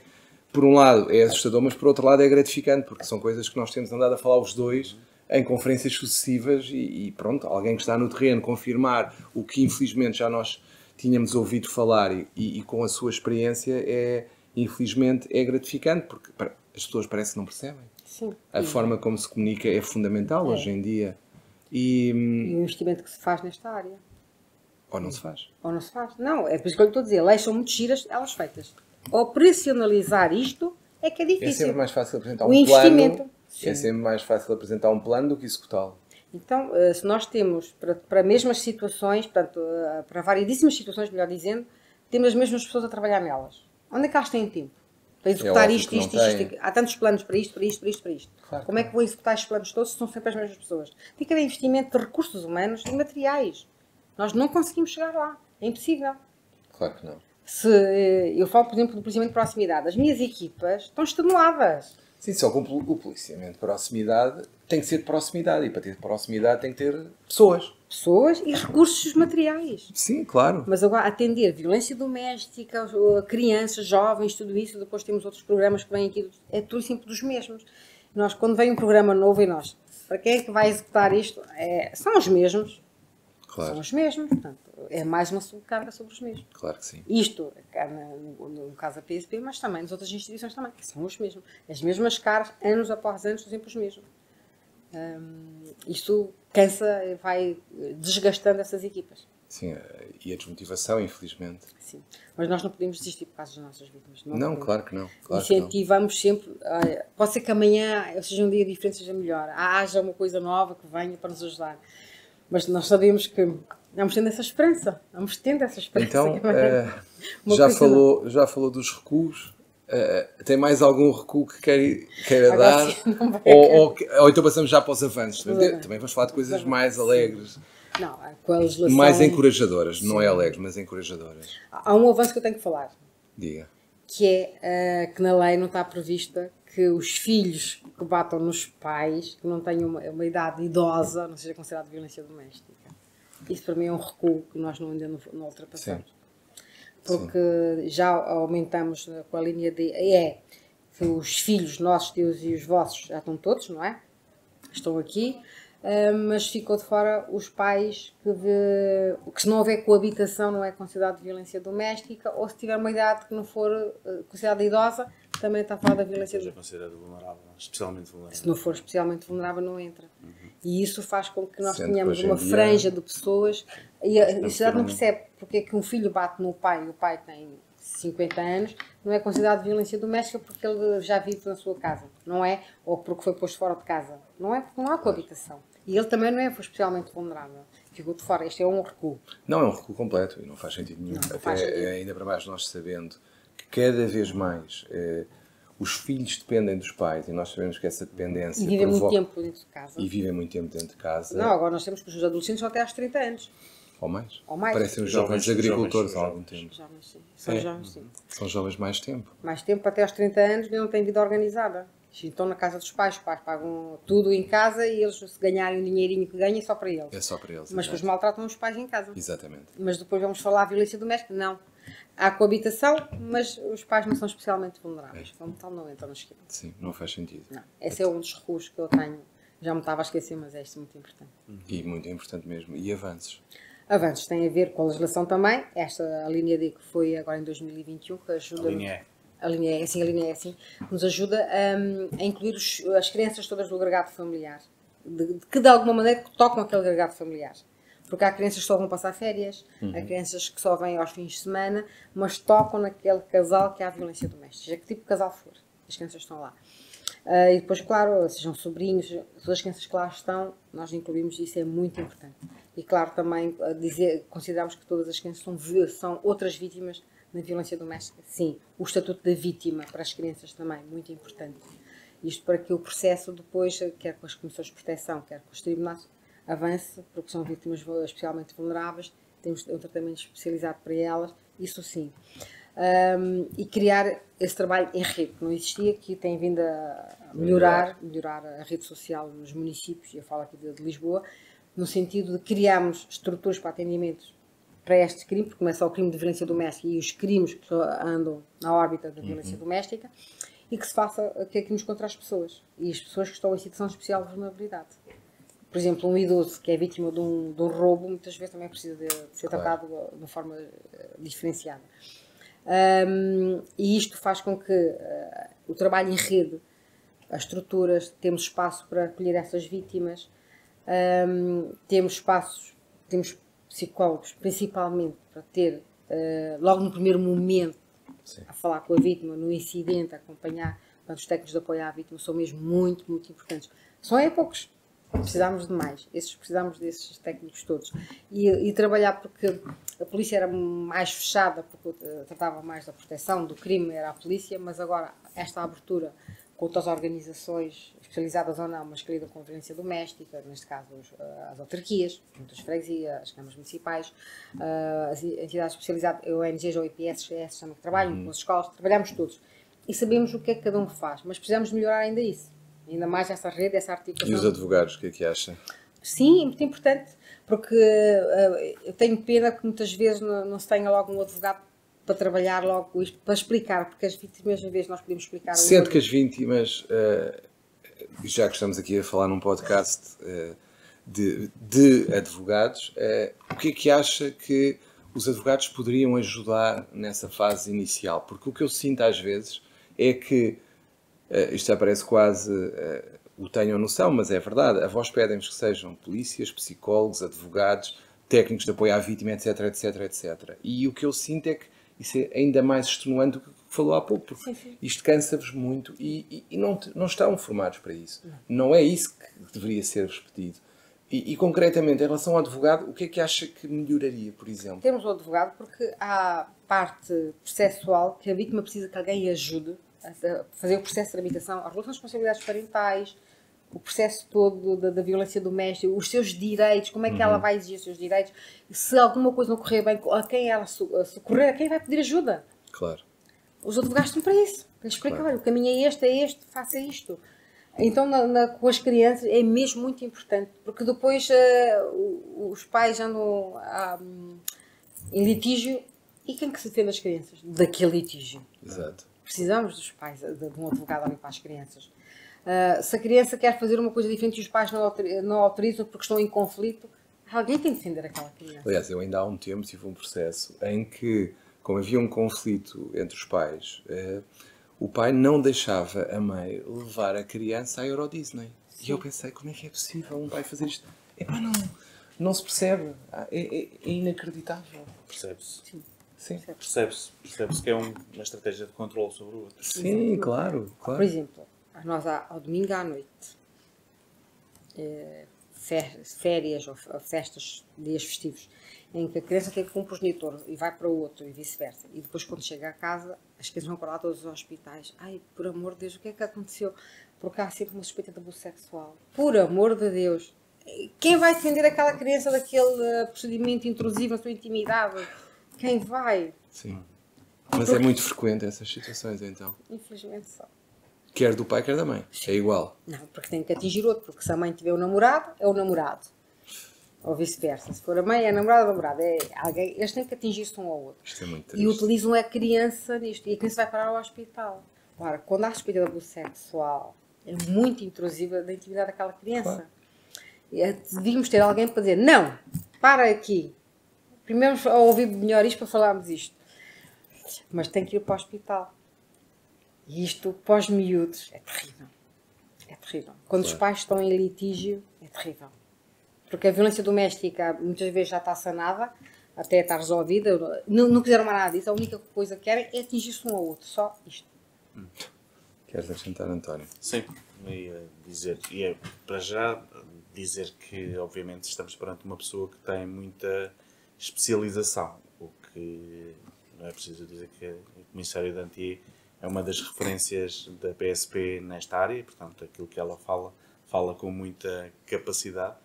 por um lado é assustador, mas por outro lado é gratificante, porque são coisas que nós temos andado a falar os dois em conferências sucessivas e pronto, alguém que está no terreno confirmar o que infelizmente já nós tínhamos ouvido falar e com a sua experiência infelizmente é gratificante, porque as pessoas parece que não percebem. Sim. A forma como se comunica é fundamental hoje em dia. E o investimento que se faz nesta área. Ou não se faz. Ou não se faz. Não, é por isso que eu lhe estou a dizer. Leis são muito giras, elas feitas. Operacionalizar isto é que é difícil. É sempre mais fácil apresentar um plano. Sim. É sempre mais fácil apresentar um plano do que executá-lo. Então, se nós temos, para mesmas situações, portanto, para variedíssimas situações, melhor dizendo, temos as mesmas pessoas a trabalhar nelas. Onde é que elas têm tempo? Para executar isto. Há tantos planos para isto. Claro. Como é que vou executar estes planos todos se são sempre as mesmas pessoas? Tem que haver investimento de recursos humanos e materiais. Nós não conseguimos chegar lá. É impossível. Claro que não. Eu falo, por exemplo, do policiamento de proximidade. As minhas equipas estão extenuadas. Sim, só que o policiamento de proximidade tem que ser de proximidade, e para ter proximidade tem que ter pessoas. Pessoas e recursos materiais. Sim, claro. Mas agora, atender violência doméstica, crianças, jovens, tudo isso, depois temos outros programas que vêm aqui, é tudo sempre dos mesmos. Nós, quando vem um programa novo em nós, para quem é que vai executar isto? São os mesmos. Claro. São os mesmos, portanto, é mais uma subcarga sobre os mesmos. Claro que sim. Isto, no caso da PSP, mas também nas outras instituições também, que são os mesmos. As mesmas caras, anos após anos, são sempre os mesmos. Isto cansa e vai desgastando essas equipas. Sim, e a desmotivação, infelizmente. Sim. Mas nós não podemos desistir por causa das nossas vítimas. Não, claro que não. Claro incentivamos sempre. Olha, pode ser que amanhã seja um dia diferente, seja melhor. Haja uma coisa nova que venha para nos ajudar. Mas nós sabemos que vamos tendo essa esperança. Vamos tendo essa esperança. Então, já falou dos recuos. Tem mais algum recuo que queira dar? Ou então passamos já para os avanços. Também vamos falar de coisas mais alegres. Não, com a legislação... Mais encorajadoras. Sim. Não é alegres, mas encorajadoras. Há um avanço que eu tenho que falar. Diga. Que é que na lei não está prevista que os filhos que batam nos pais, que não tenham uma idade idosa, não seja considerado violência doméstica. Isso para mim é um recuo que nós ainda não ultrapassamos. Sim. Porque já aumentamos com a linha D, que os filhos, nossos, teus e os vossos, já estão todos, não é? Estão aqui, mas ficou de fora os pais que se não houver coabitação não é considerado violência doméstica, ou se tiver uma idade que não for considerada idosa, também está fora da violência doméstica. É considerado vulnerável, especialmente vulnerável. Se não for especialmente vulnerável, não entra. E isso faz com que nós tenhamos uma franja de pessoas, e a sociedade não percebe porque é que um filho bate no pai e o pai tem 50 anos, não é considerado violência doméstica porque ele já vive na sua casa, não é? Ou porque foi posto fora de casa. Não é porque não há coabitação. E ele também não é especialmente vulnerável. Ficou de fora. Este é um recuo. Não, é um recuo completo e não faz sentido nenhum. Ainda para mais nós sabendo que cada vez mais os filhos dependem dos pais e nós sabemos que essa dependência... E vivem muito tempo dentro de casa. E vivem muito tempo dentro de casa. Não, agora nós temos que os adolescentes só até aos 30 anos. Ou mais? Ou mais. Parecem os jovens agricultores há algum tempo. Jovens, sim. São jovens, sim. São jovens mais tempo. Mais tempo, até aos 30 anos, e não têm vida organizada. Estão na casa dos pais, os pais pagam tudo em casa e eles, se ganharem o dinheirinho que ganham, é só para eles. É só para eles. Mas depois maltratam os pais em casa. Exatamente. Mas depois vamos falar de violência doméstica? Não. Há coabitação, mas os pais não são especialmente vulneráveis. Como tal, não entram no esquema. Sim, não faz sentido. Não. Esse é um dos recuos que eu tenho. Já me estava a esquecer, mas é isto muito importante. E muito importante mesmo. E avanços? Avanços têm a ver com a legislação também. A linha D que foi agora em 2021, que ajuda... A linha E, assim, nos ajuda a incluir as crianças todas do agregado familiar. Que de alguma maneira tocam aquele agregado familiar. Porque há crianças que só vão passar férias, há crianças que só vêm aos fins de semana, mas tocam naquele casal que há violência doméstica. Seja que tipo de casal for, as crianças estão lá. E depois, claro, sejam sobrinhos, todas as crianças que lá estão, nós incluímos, isso é muito importante. E claro, também consideramos que todas as crianças são outras vítimas na violência doméstica. Sim, o estatuto da vítima para as crianças também, muito importante. Isto para que o processo depois, quer com as comissões de proteção, quer com os tribunais, avance, porque são vítimas especialmente vulneráveis, temos um tratamento especializado para elas, isso sim. E criar esse trabalho em rede, que não existia, que tem vindo a melhorar a rede social nos municípios, eu falo aqui de Lisboa, no sentido de criarmos estruturas para atendimento para estes crimes, porque não é só o crime de violência doméstica e os crimes que andam na órbita da violência doméstica, e que se faça crimes contra as pessoas, e as pessoas que estão em situação de especial vulnerabilidade. Por exemplo, um idoso que é vítima de um roubo, muitas vezes também precisa de ser tratado de uma forma diferenciada. E isto faz com que o trabalho em rede, as estruturas, temos espaço para acolher essas vítimas, temos psicólogos, principalmente, para ter, logo no primeiro momento, sim, a falar com a vítima, no incidente, a acompanhar. Portanto, os técnicos de apoio à vítima são mesmo muito, muito importantes. São poucos. Precisamos de mais. Precisamos desses técnicos todos. E trabalhar, porque a polícia era mais fechada, porque tratava mais da proteção, do crime, era a polícia, mas agora esta abertura com outras organizações, especializadas ou não, mas que lidam com a violência doméstica, neste caso as autarquias, muitas freguesias, as câmaras municipais, as entidades especializadas, ONGs ou IPSS também que trabalham, com as escolas, trabalhamos todos. e sabemos o que é que cada um faz, mas precisamos melhorar ainda isso. Ainda mais essa rede, essa articulação. E os advogados, o que é que acha? Sim, é muito importante, porque eu tenho pena que muitas vezes não se tenha logo um advogado para trabalhar logo isto, para explicar, porque as vítimas, às vezes, nós podemos explicar... Sendo que as vítimas, já que estamos aqui a falar num podcast de advogados, o que é que acha que os advogados poderiam ajudar nessa fase inicial? Porque o que eu sinto às vezes é que, isto já parece quase... o tenham noção, mas é verdade. A vós pedem-vos que sejam polícias, psicólogos, advogados, técnicos de apoio à vítima, etc, etc, etc. E o que eu sinto é que isso é ainda mais extenuante do que falou há pouco, porque Sim. isto cansa-vos muito e não estão formados para isso. Não é isso que deveria ser-vos pedido. E concretamente, em relação ao advogado, o que é que acha que melhoraria, por exemplo? Temos o advogado porque há parte processual que a vítima precisa que alguém a ajude a fazer o processo de tramitação, a resolução das responsabilidades parentais, o processo todo da violência doméstica, os seus direitos, como é que ela vai exigir os seus direitos, se alguma coisa não correr bem, a quem ela socorrer, a quem vai pedir ajuda. Claro. Os advogados estão para isso, para explicar, Claro. olha, o caminho é este, faça isto. Então, com as crianças é mesmo muito importante, porque depois os pais andam em litígio, e quem que se defende as crianças daquele litígio? Exato. Precisamos dos pais, de um advogado ali para as crianças. Se a criança quer fazer uma coisa diferente e os pais não autorizam porque estão em conflito, alguém tem de defender aquela criança. Aliás, eu ainda há um tempo tive um processo em que, como havia um conflito entre os pais, o pai não deixava a mãe levar a criança à Euro Disney. Sim. E eu pensei, como é que é possível um pai fazer isto? Epá, não se percebe. É inacreditável. Percebe-se. Sim. Percebe-se que é uma estratégia de controle sobre o outro. Sim, claro. Por exemplo, nós ao domingo à noite, férias ou festas, dias festivos, em que a criança tem com um progenitor e vai para o outro e vice-versa. E depois, quando chega a casa, as crianças vão para lá todos os hospitais. Ai, por amor de Deus, o que é que aconteceu? Porque há sempre uma suspeita de abuso sexual. Por amor de Deus. Quem vai defender aquela criança daquele procedimento intrusivo na sua intimidade? Quem vai? Sim. Mas é muito frequente essas situações, então. Infelizmente só. Quer do pai, quer da mãe. É igual. Não, porque tem que atingir outro. Porque se a mãe tiver o namorado, é o namorado. Ou vice-versa. Se for a mãe, é a namorada, o namorado. É alguém. Eles têm que atingir-se um ao outro. Isto é muito triste. E utilizam a criança nisto. E a criança vai parar ao hospital. Ora, quando há suspeita de abuso sexual, é muito intrusiva da intimidade daquela criança. Claro. Devíamos ter alguém para dizer, não, para aqui. Primeiro ouvir melhor isto para falarmos isto. Mas tem que ir para o hospital. E isto, pós-miúdos, é terrível. É terrível. Quando os pais estão em litígio, é terrível. Porque a violência doméstica muitas vezes já está sanada, até está resolvida. Não quiseram mais nada disso. A única coisa que querem é atingir-se um ao outro. Só isto. Queres acrescentar, António? Sim, e é para já dizer que, obviamente, estamos perante uma pessoa que tem muita especialização, o que não é preciso dizer que o Comissário Dantier é uma das referências da PSP nesta área, portanto, aquilo que ela fala com muita capacidade.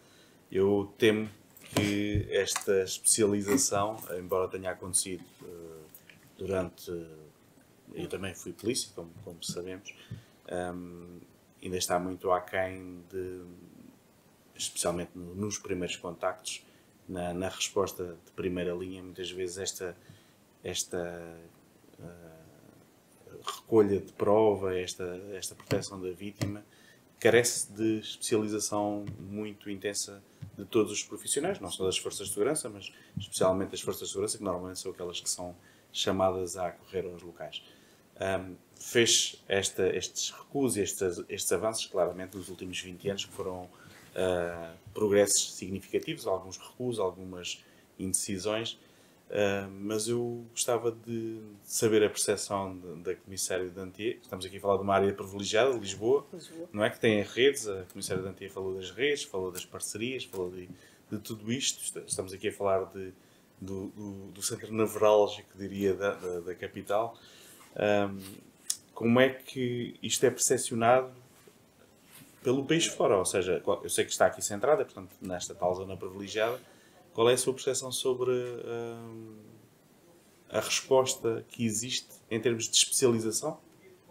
Eu temo que esta especialização, embora tenha acontecido durante... Eu também fui polícia, como sabemos, ainda está muito aquém especialmente nos primeiros contactos, na resposta de primeira linha. Muitas vezes esta recolha de prova, esta proteção da vítima, carece de especialização muito intensa de todos os profissionais, não só das forças de segurança, mas especialmente das forças de segurança, que normalmente são aquelas que são chamadas a acorrer aos locais. Fez estes recuos, estes avanços, claramente, nos últimos 20 anos, que foram progressos significativos, alguns recuos, algumas indecisões, mas eu gostava de saber a percepção da Comissária Dantier. Estamos aqui a falar de uma área privilegiada, Lisboa, não é? Que tem redes. A Comissária Dantier falou das redes, falou das parcerias, falou de tudo isto. Estamos aqui a falar do centro nevrálgico, diria, da capital. Como é que isto é percepcionado pelo país fora? Ou seja, eu sei que está aqui centrada, portanto, nesta tal zona privilegiada. Qual é a sua percepção sobre a resposta que existe em termos de especialização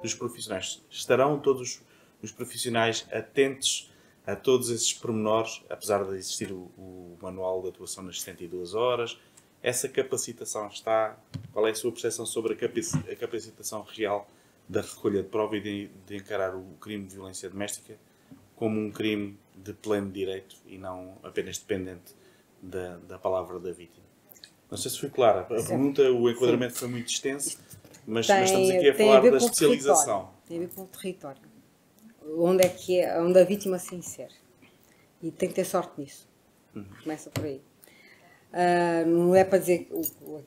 dos profissionais. Estarão todos os profissionais atentos a todos esses pormenores, apesar de existir o manual de atuação nas 72 horas. Essa capacitação está... Qual é a sua percepção sobre a capacitação real da recolha de prova e de encarar o crime de violência doméstica como um crime de pleno direito e não apenas dependente da palavra da vítima? Não sei se foi clara. A pergunta, o enquadramento foi muito extenso, mas estamos aqui a falar da especialização. Tem a ver com o território. Onde a vítima se insere. E tem que ter sorte nisso. Começa por aí. Não é para dizer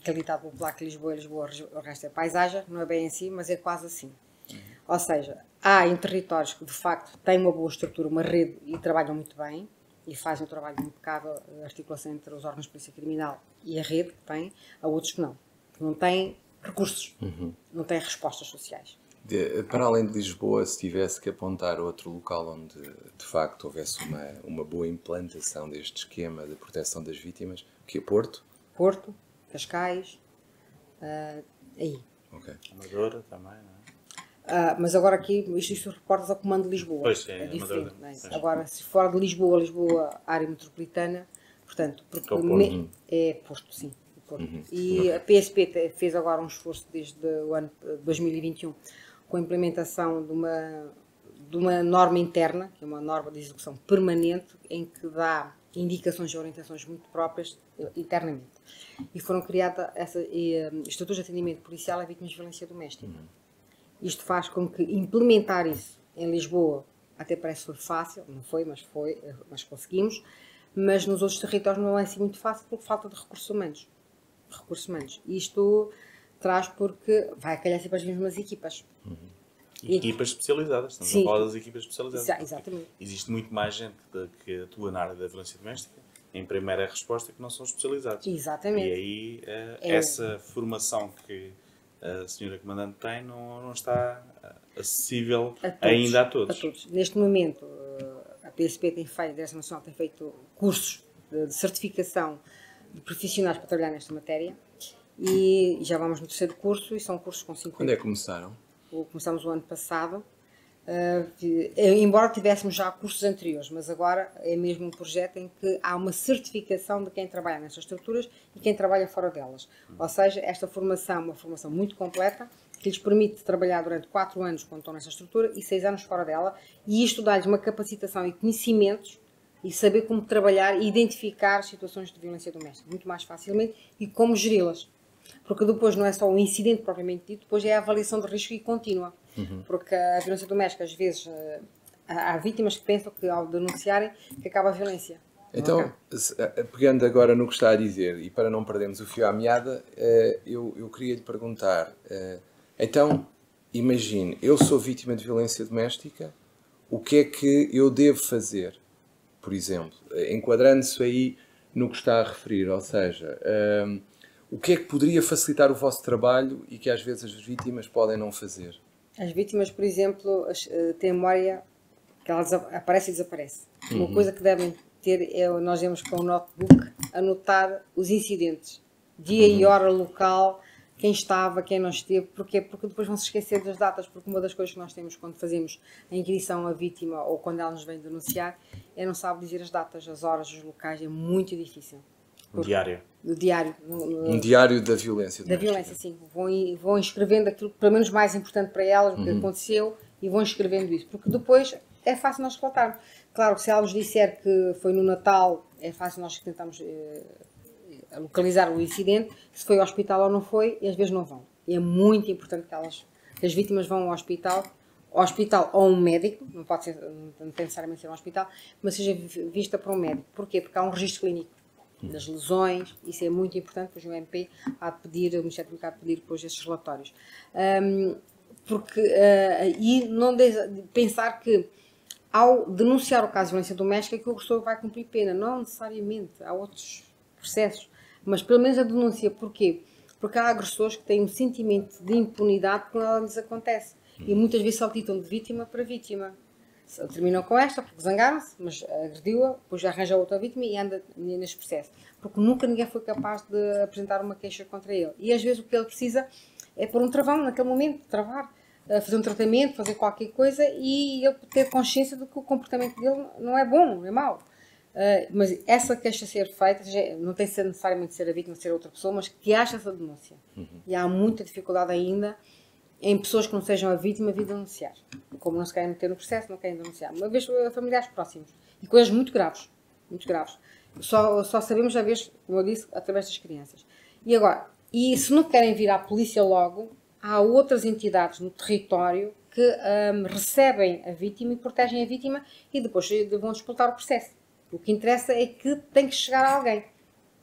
aquele ditado popular que Lisboa é Lisboa, o resto é paisagem, não é bem assim, mas é quase assim. Ou seja, há em territórios que de facto têm uma boa estrutura, uma rede e trabalham muito bem e fazem um trabalho impecável, a articulação entre os órgãos de polícia criminal e a rede que tem, há outros que não têm recursos, não têm respostas sociais. Para além de Lisboa, se tivesse que apontar outro local onde de facto houvesse uma boa implantação deste esquema de proteção das vítimas, que é Porto? Porto, Cascais, aí. Okay. Amadora também, não é? Mas agora aqui, isto reportas ao Comando de Lisboa. Pois é Amadora, diferente. Não é? Agora, se fora de Lisboa, área metropolitana, portanto, porque é Porto, sim. Porto. E a PSP fez agora um esforço desde o ano 2021 com a implementação de uma norma interna, que é uma norma de execução permanente, em que dá indicações e orientações muito próprias internamente. E foram criadas estruturas de atendimento policial a vítimas de violência doméstica. Isto faz com que implementar isso em Lisboa até parece que foi fácil, não foi, mas conseguimos, mas nos outros territórios não é assim muito fácil por falta de recursos humanos. Isto traz porque vai calhar sempre as mesmas equipas. Equipas especializadas, estamos a falar das equipas especializadas. Exatamente. Existe muito mais gente que atua na área da violência doméstica em primeira resposta que não são especializados. Exatamente. E aí essa formação que a senhora Comandante tem não está acessível ainda a todos. Neste momento, a PSP a Direção Nacional tem feito cursos de certificação de profissionais para trabalhar nesta matéria e já vamos no terceiro curso e são cursos com 5 anos. Quando é que começaram? Começamos o ano passado, embora tivéssemos já cursos anteriores, mas agora é mesmo um projeto em que há uma certificação de quem trabalha nestas estruturas e quem trabalha fora delas. Ou seja, esta formação é uma formação muito completa, que lhes permite trabalhar durante 4 anos quando estão nesta estrutura e 6 anos fora dela, e isto dá-lhes uma capacitação e conhecimentos e saber como trabalhar e identificar situações de violência doméstica muito mais facilmente e como geri-las. Porque depois não é só um incidente propriamente dito, depois é a avaliação de risco e contínua. Porque a violência doméstica, às vezes, há vítimas que pensam que ao denunciarem que acaba a violência. Então, pegando agora no que está a dizer, e para não perdermos o fio à meada, eu queria lhe perguntar, então, imagine, eu sou vítima de violência doméstica, o que é que eu devo fazer? Por exemplo, enquadrando-se aí no que está a referir, ou seja, o que é que poderia facilitar o vosso trabalho e que às vezes as vítimas podem não fazer? As vítimas, por exemplo, têm memória que elas aparecem e desaparecem. Uma coisa que devem ter é, nós temos com o notebook, anotar os incidentes, dia e hora, local, quem estava, quem não esteve. Porquê? Porque depois vão se esquecer das datas, porque uma das coisas que nós temos quando fazemos a inquisição à vítima ou quando ela nos vem denunciar é não sabe dizer as datas, as horas, os locais, é muito difícil. Diário. Do diário. Um diário da violência doméstica. Da violência, sim. Vão escrevendo aquilo que pelo menos mais importante para elas, o que aconteceu, e vão escrevendo isso. Porque depois é fácil nós relatarmos. Claro que se ela nos disser que foi no Natal, é fácil nós tentarmos localizar o incidente, se foi ao hospital ou não foi, e às vezes não vão. E é muito importante que as vítimas vão ao hospital ou um médico, não pode ser, não tem necessariamente ser um hospital, mas seja vista por um médico. Porquê? Porque há um registro clínico das lesões, isso é muito importante, pois o MP há de pedir, o Ministério Público há de pedir depois esses relatórios. E não pensar que ao denunciar o caso de violência doméstica que o agressor vai cumprir pena, não necessariamente, há outros processos, mas pelo menos a denúncia. Porquê? Porque há agressores que têm um sentimento de impunidade quando ela lhes acontece e muitas vezes saltitam de vítima para vítima. Terminam com esta porque zangaram-se, mas agrediu-a, depois arranja outra vítima e anda neste processo. Porque nunca ninguém foi capaz de apresentar uma queixa contra ele. E às vezes o que ele precisa é pôr um travão naquele momento, travar. fazer um tratamento, fazer qualquer coisa e ele ter consciência de que o comportamento dele não é bom, é mau. Mas essa queixa ser feita, não tem que ser necessariamente ser a vítima, ser outra pessoa, mas que haja essa denúncia. E há muita dificuldade ainda em pessoas que não sejam a vítima vir denunciar. Como não se querem meter no processo, não querem denunciar. Uma vez familiares próximos. E coisas muito graves. Muito graves. Só sabemos, às vezes, como eu disse, através das crianças. E agora, se não querem vir à polícia logo, há outras entidades no território que recebem a vítima e protegem a vítima e depois vão disputar o processo. O que interessa é que tem que chegar a alguém.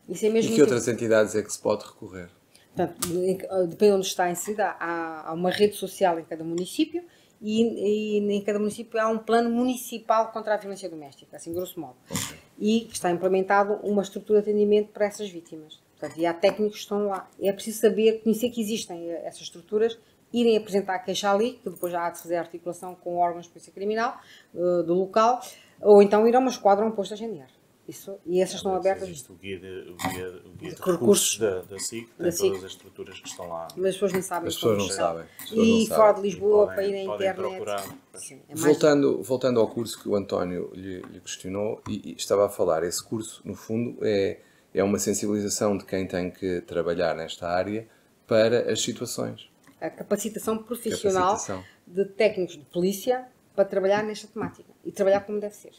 Isso é mesmo e que outras entidades é que se pode recorrer? Portanto, depende de onde está inserida, há uma rede social em cada município e em cada município há um plano municipal contra a violência doméstica, assim grosso modo. Okay. E está implementado uma estrutura de atendimento para essas vítimas. Portanto, e há técnicos que estão lá. É preciso saber, conhecer que existem essas estruturas, irem apresentar a queixa ali, que depois já há de fazer a articulação com órgãos de polícia criminal do local, ou então ir a uma esquadra ou um posto a GNR. Isso, e essas estão abertas. Existe o guia de recursos da SIC, tem todas as estruturas que estão lá. Mas as pessoas não sabem. As pessoas não sabem. E fora de Lisboa, para ir à internet. Procurar. Sim, Voltando ao curso que o António lhe questionou, e estava a falar, esse curso, no fundo, é uma sensibilização de quem tem que trabalhar nesta área para as situações. A capacitação profissional de técnicos de polícia para trabalhar nesta temática e trabalhar como deve ser.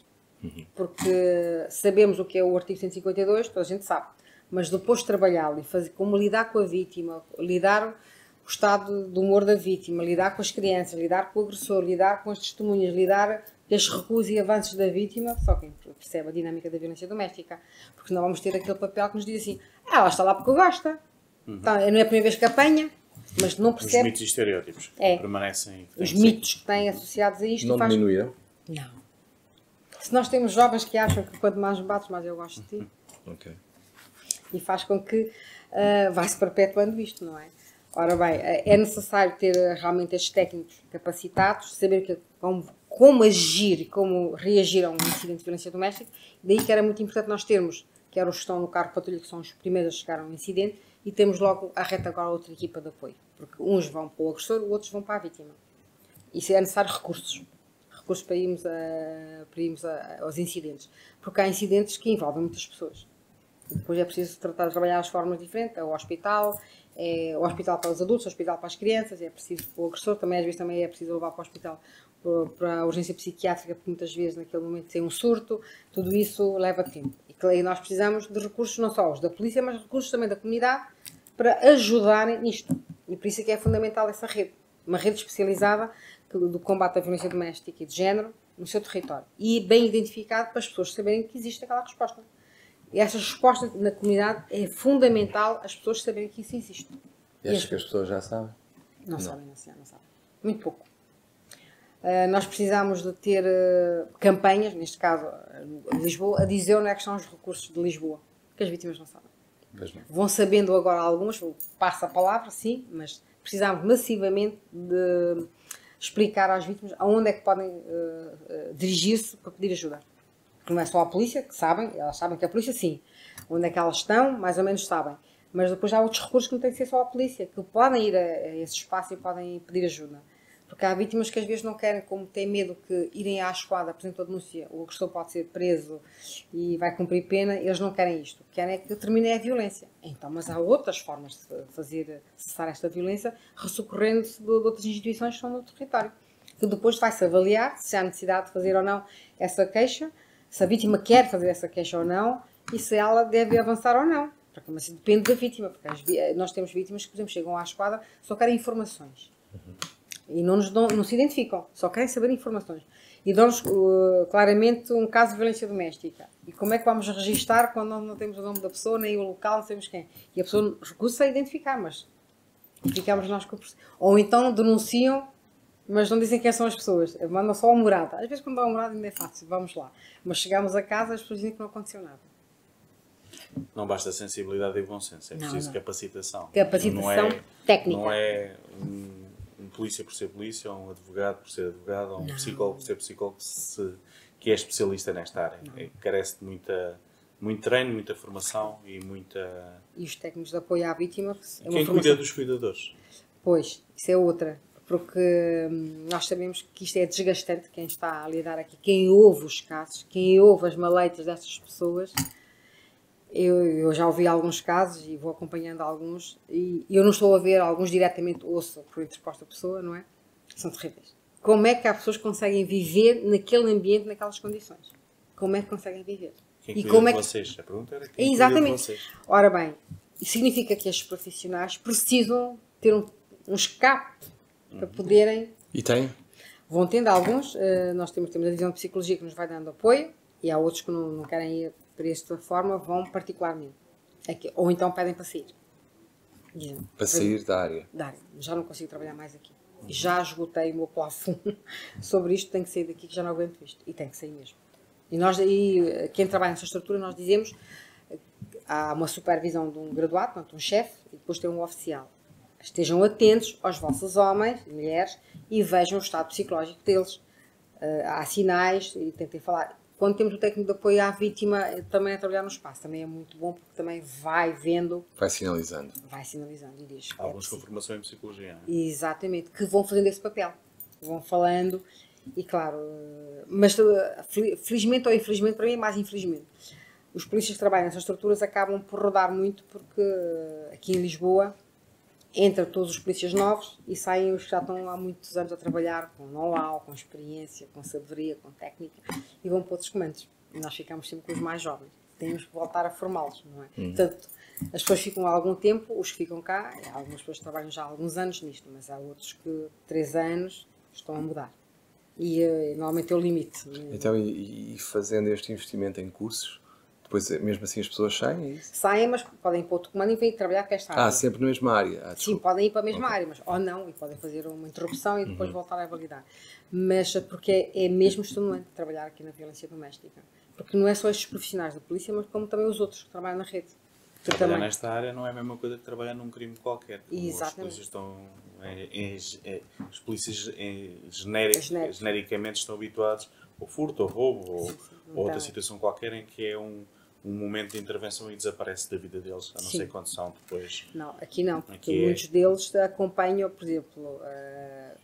Porque sabemos o que é o artigo 152, toda a gente sabe, mas depois de trabalhá-lo e fazer como lidar com a vítima, lidar com o estado do humor da vítima, lidar com as crianças, lidar com o agressor, lidar com as testemunhas, lidar com os recuos e avanços da vítima, só quem percebe a dinâmica da violência doméstica, porque não vamos ter aquele papel que nos diz assim, ela está lá porque gosta, então, não é a primeira vez que apanha, mas não percebe. Os mitos e estereótipos permanecem. Os mitos que têm associados a isto. Não diminuíram? Não. Se nós temos jovens que acham que quanto mais me bates, mais eu gosto de ti. Okay. E faz com que vai-se perpetuando isto, não é? Ora bem, é necessário ter realmente estes técnicos capacitados, saber como agir e como reagir a um incidente de violência doméstica. Daí que era muito importante nós termos, que eram os que estão no carro de patrulha, que são os primeiros a chegar a um incidente, e temos logo à retaguarda outra equipa de apoio. Porque uns vão para o agressor, outros vão para a vítima. Isso é necessário recursos para irmos aos incidentes. Porque há incidentes que envolvem muitas pessoas. Depois é preciso trabalhar as formas diferentes. É o hospital para os adultos, o hospital para as crianças, é preciso o agressor, também às vezes também é preciso levar para o hospital para a urgência psiquiátrica, porque muitas vezes naquele momento tem um surto, tudo isso leva tempo. E nós precisamos de recursos, não só os da polícia, mas recursos também da comunidade, para ajudarem nisto. E por isso é que é fundamental essa rede, uma rede especializada do combate à violência doméstica e de género no seu território. E bem identificado para as pessoas saberem que existe aquela resposta. E essa resposta na comunidade é fundamental as pessoas saberem que isso existe. E acho que as pessoas já sabem? Não sabem. Muito pouco. Nós precisamos de ter campanhas, neste caso Lisboa, a dizer onde é que estão os recursos de Lisboa, que as vítimas não sabem. Vão sabendo agora algumas, passa a palavra, sim, mas precisamos massivamente de explicar às vítimas aonde é que podem dirigir-se para pedir ajuda. Porque não é só a polícia, que sabem, elas sabem que a polícia sim, onde é que elas estão, mais ou menos sabem. Mas depois há outros recursos que não têm que ser só a polícia, que podem ir a esse espaço e podem pedir ajuda. Porque há vítimas que às vezes não querem, como têm medo que irem à esquadra, apresentam a denúncia, o agressor pode ser preso e vai cumprir pena, eles não querem isto. Querem é que termine a violência. Então, mas há outras formas de fazer cessar esta violência, ressocorrendo-se de outras instituições que estão no território. Que depois vai-se avaliar se há necessidade de fazer ou não essa queixa, se a vítima quer fazer essa queixa ou não, e se ela deve avançar ou não. Porque mas depende da vítima, porque nós temos vítimas que, por exemplo, chegam à esquadra, só querem informações. E não se identificam, só querem saber informações. E dão-nos claramente um caso de violência doméstica. E como é que vamos registar quando não temos o nome da pessoa, nem o local, não sabemos quem? E a pessoa recusa a identificar, mas ficamos nós com o processo. Ou então denunciam, mas não dizem quem são as pessoas. Mandam só a morada. Às vezes quando dá a morada ainda é fácil, vamos lá. Mas chegamos a casa, as pessoas dizem que não aconteceu nada. Não basta sensibilidade e bom senso, é preciso capacitação. Capacitação técnica. Não é um polícia por ser polícia, ou um advogado por ser advogado, ou um psicólogo por ser psicólogo que é especialista nesta área. Carece de muito treino, muita formação e muita... E os técnicos de apoio à vítima... Quem cuida dos cuidadores? Pois, isso é outra. porque nós sabemos que isto é desgastante, quem está a lidar aqui, quem ouve os casos, quem ouve as maleitas destas pessoas. Eu já ouvi alguns casos e vou acompanhando alguns, e eu não estou a ver alguns diretamente, ouço por interposta pessoa, não é? São terríveis. Como é que as pessoas conseguem viver naquele ambiente, naquelas condições? Como é que conseguem viver? Quem E cuida como de é que... vocês? A pergunta era quem cuida de Exatamente. vocês. Ora bem, isso significa que estes profissionais precisam ter um escape para poderem... E tem? Vão tendo alguns, nós temos a divisão de psicologia que nos vai dando apoio, e há outros que não querem ir para esta forma, vão particularmente. Aqui, ou então pedem para sair. Dizem, Para sair da área. Já não consigo trabalhar mais aqui. Já esgotei o meu plafond sobre isto, tenho que sair daqui que já não aguento isto. E tenho que sair mesmo. E quem trabalha nessa estrutura, nós dizemos, há uma supervisão de um graduado, portanto um chefe, e depois tem um oficial. Estejam atentos aos vossos homens e mulheres e vejam o estado psicológico deles. Há sinais, e tentem falar. Quando temos o técnico de apoio à vítima, também a trabalhar no espaço, também é muito bom, porque também vai vendo... Vai sinalizando. Vai sinalizando e diz... Alguns com formação em psicologia. Não é? Exatamente, que vão fazendo esse papel. Vão falando, e claro... Mas felizmente ou infelizmente, para mim é mais infelizmente. Os polícias que trabalham nessas estruturas acabam por rodar muito, porque aqui em Lisboa... Entra todos os polícias novos e saem os que já estão há muitos anos a trabalhar com know-how, com experiência, com sabedoria, com técnica e vão para outros comandos. E nós ficamos sempre com os mais jovens. Temos que voltar a formá-los, não é? Portanto, as pessoas ficam há algum tempo, os que ficam cá, há algumas pessoas que trabalham já há alguns anos nisto, mas há outros que 3 anos estão a mudar. E normalmente é o limite. Então, e fazendo este investimento em cursos, depois mesmo assim as pessoas saem, é isso? Saem, mas podem ir para outro comando e vêm trabalhar para esta área. Sempre na mesma área. Sim, podem ir para a mesma área, mas ou não, e podem fazer uma interrupção e depois voltar a validar. Mas porque é mesmo estimulante trabalhar aqui na violência doméstica. Porque não é só estes profissionais da polícia, mas como também os outros que trabalham na rede. Trabalhar também... nesta área não é a mesma coisa que trabalhar num crime qualquer. Exatamente. Os polícias genericamente estão habituados ao furto, ao roubo, ou outra situação qualquer em que é um momento de intervenção e desaparece da vida deles, a não ser quando são depois... Não, aqui não, porque muitos deles acompanham, por exemplo,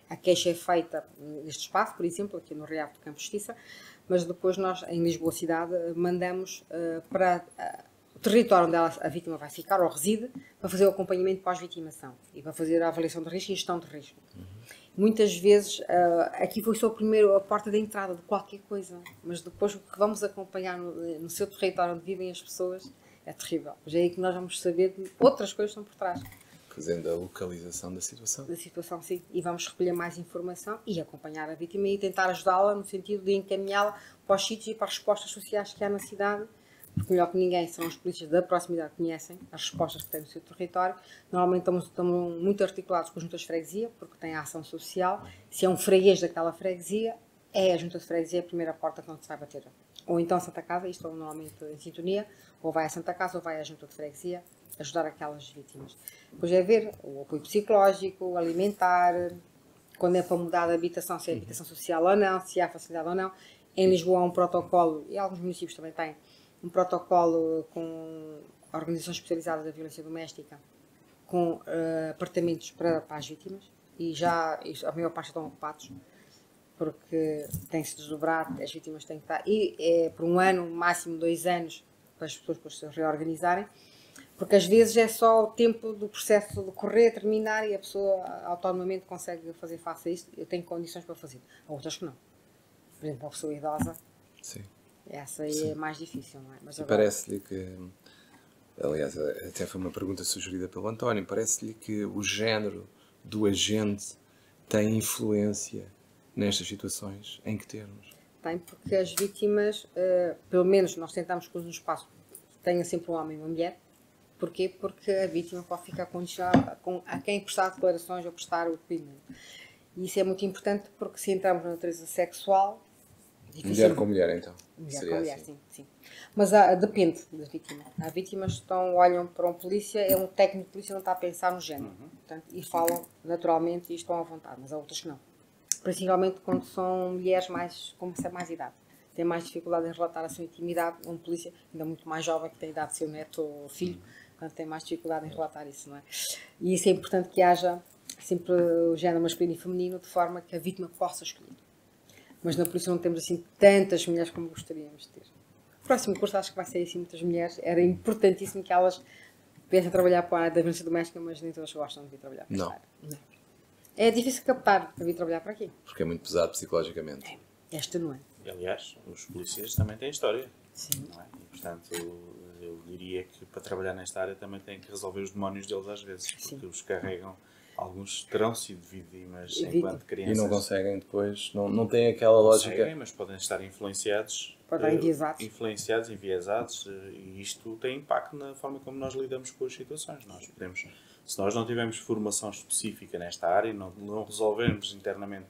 a queixa é feita neste espaço, por exemplo, aqui no Reato do Campo de Justiça, mas depois nós, em Lisboa cidade, mandamos para o território onde a vítima vai ficar ou reside, para fazer o acompanhamento pós-vitimação e para fazer a avaliação de risco e gestão de risco. Muitas vezes, aqui foi só a porta de entrada de qualquer coisa, mas depois o que vamos acompanhar no seu território onde vivem as pessoas é terrível. Já é aí que nós vamos saber que outras coisas estão por trás. Fazendo a localização da situação. Da situação, sim. E vamos recolher mais informação e acompanhar a vítima e tentar ajudá-la no sentido de encaminhá-la para os sítios e para as respostas sociais que há na cidade, porque melhor que ninguém são os polícias da proximidade que conhecem as respostas que têm no seu território. Normalmente estamos muito articulados com as juntas de freguesia, porque tem a ação social. Se é um freguês daquela freguesia, é a junta de freguesia a primeira porta que se vai bater. Ou então a Santa Casa, isto é normalmente em sintonia, ou vai à Santa Casa ou vai à junta de freguesia ajudar aquelas vítimas. Depois é ver o apoio psicológico, alimentar, quando é para mudar de habitação, se é habitação social ou não, se há facilidade ou não. Em Lisboa há um protocolo, e alguns municípios também têm, um protocolo com organizações especializadas da violência doméstica, com apartamentos para as vítimas, e já a maior parte estão ocupados, porque tem-se desdobrado, as vítimas têm que estar, e é por 1 ano, máximo 2 anos, para as pessoas depois se reorganizarem, porque às vezes é só o tempo do processo decorrer, terminar, e a pessoa autonomamente consegue fazer face a isto. Eu tenho condições para fazer, há outras que não. Por exemplo, uma pessoa idosa, sim. Essa aí é mais difícil, não é? Mas agora... Parece-lhe que, aliás, até foi uma pergunta sugerida pelo António, parece-lhe que o género do agente tem influência nestas situações? Em que termos? Tem, porque as vítimas, pelo menos nós tentamos que no espaço tenha sempre um homem e uma mulher. Porquê? Porque a vítima pode ficar condicionada a quem prestar declarações ou prestar o depoimento. E isso é muito importante, porque se entrarmos na natureza sexual... Mulher com mulher, então? Mulher com mulher, assim. Sim. Mas depende da vítima. Há vítimas que olham para um polícia, é um técnico de polícia, não está a pensar no género. Portanto, e falam naturalmente e estão à vontade, mas há outras que não. Principalmente quando são mulheres com mais idade. Têm mais dificuldade em relatar a sua intimidade. Um polícia ainda muito mais jovem, que tem a idade de seu neto ou filho, quando tem mais dificuldade em relatar isso, não é? E isso é importante que haja sempre o género masculino e feminino, de forma que a vítima possa escolher. Mas na polícia não temos assim tantas mulheres como gostaríamos de ter. O próximo curso acho que vai ser assim muitas mulheres. Era importantíssimo que elas pensem trabalhar para a área da violência doméstica, mas nem todas gostam de vir trabalhar para esta área. Não. É difícil captar para vir trabalhar para aqui. Porque é muito pesado psicologicamente. É extenuante. Aliás, os polícias também têm história. Sim. Não é? E, portanto, eu diria que para trabalhar nesta área também têm que resolver os demónios deles às vezes, porque Sim. os carregam. Alguns terão sido vítimas enquanto crianças. E não conseguem depois, não têm aquela lógica. Conseguem, mas podem estar influenciados. Influenciados, enviesados, e isto tem impacto na forma como nós lidamos com as situações. Nós podemos, se nós não tivermos formação específica nesta área, não resolvermos internamente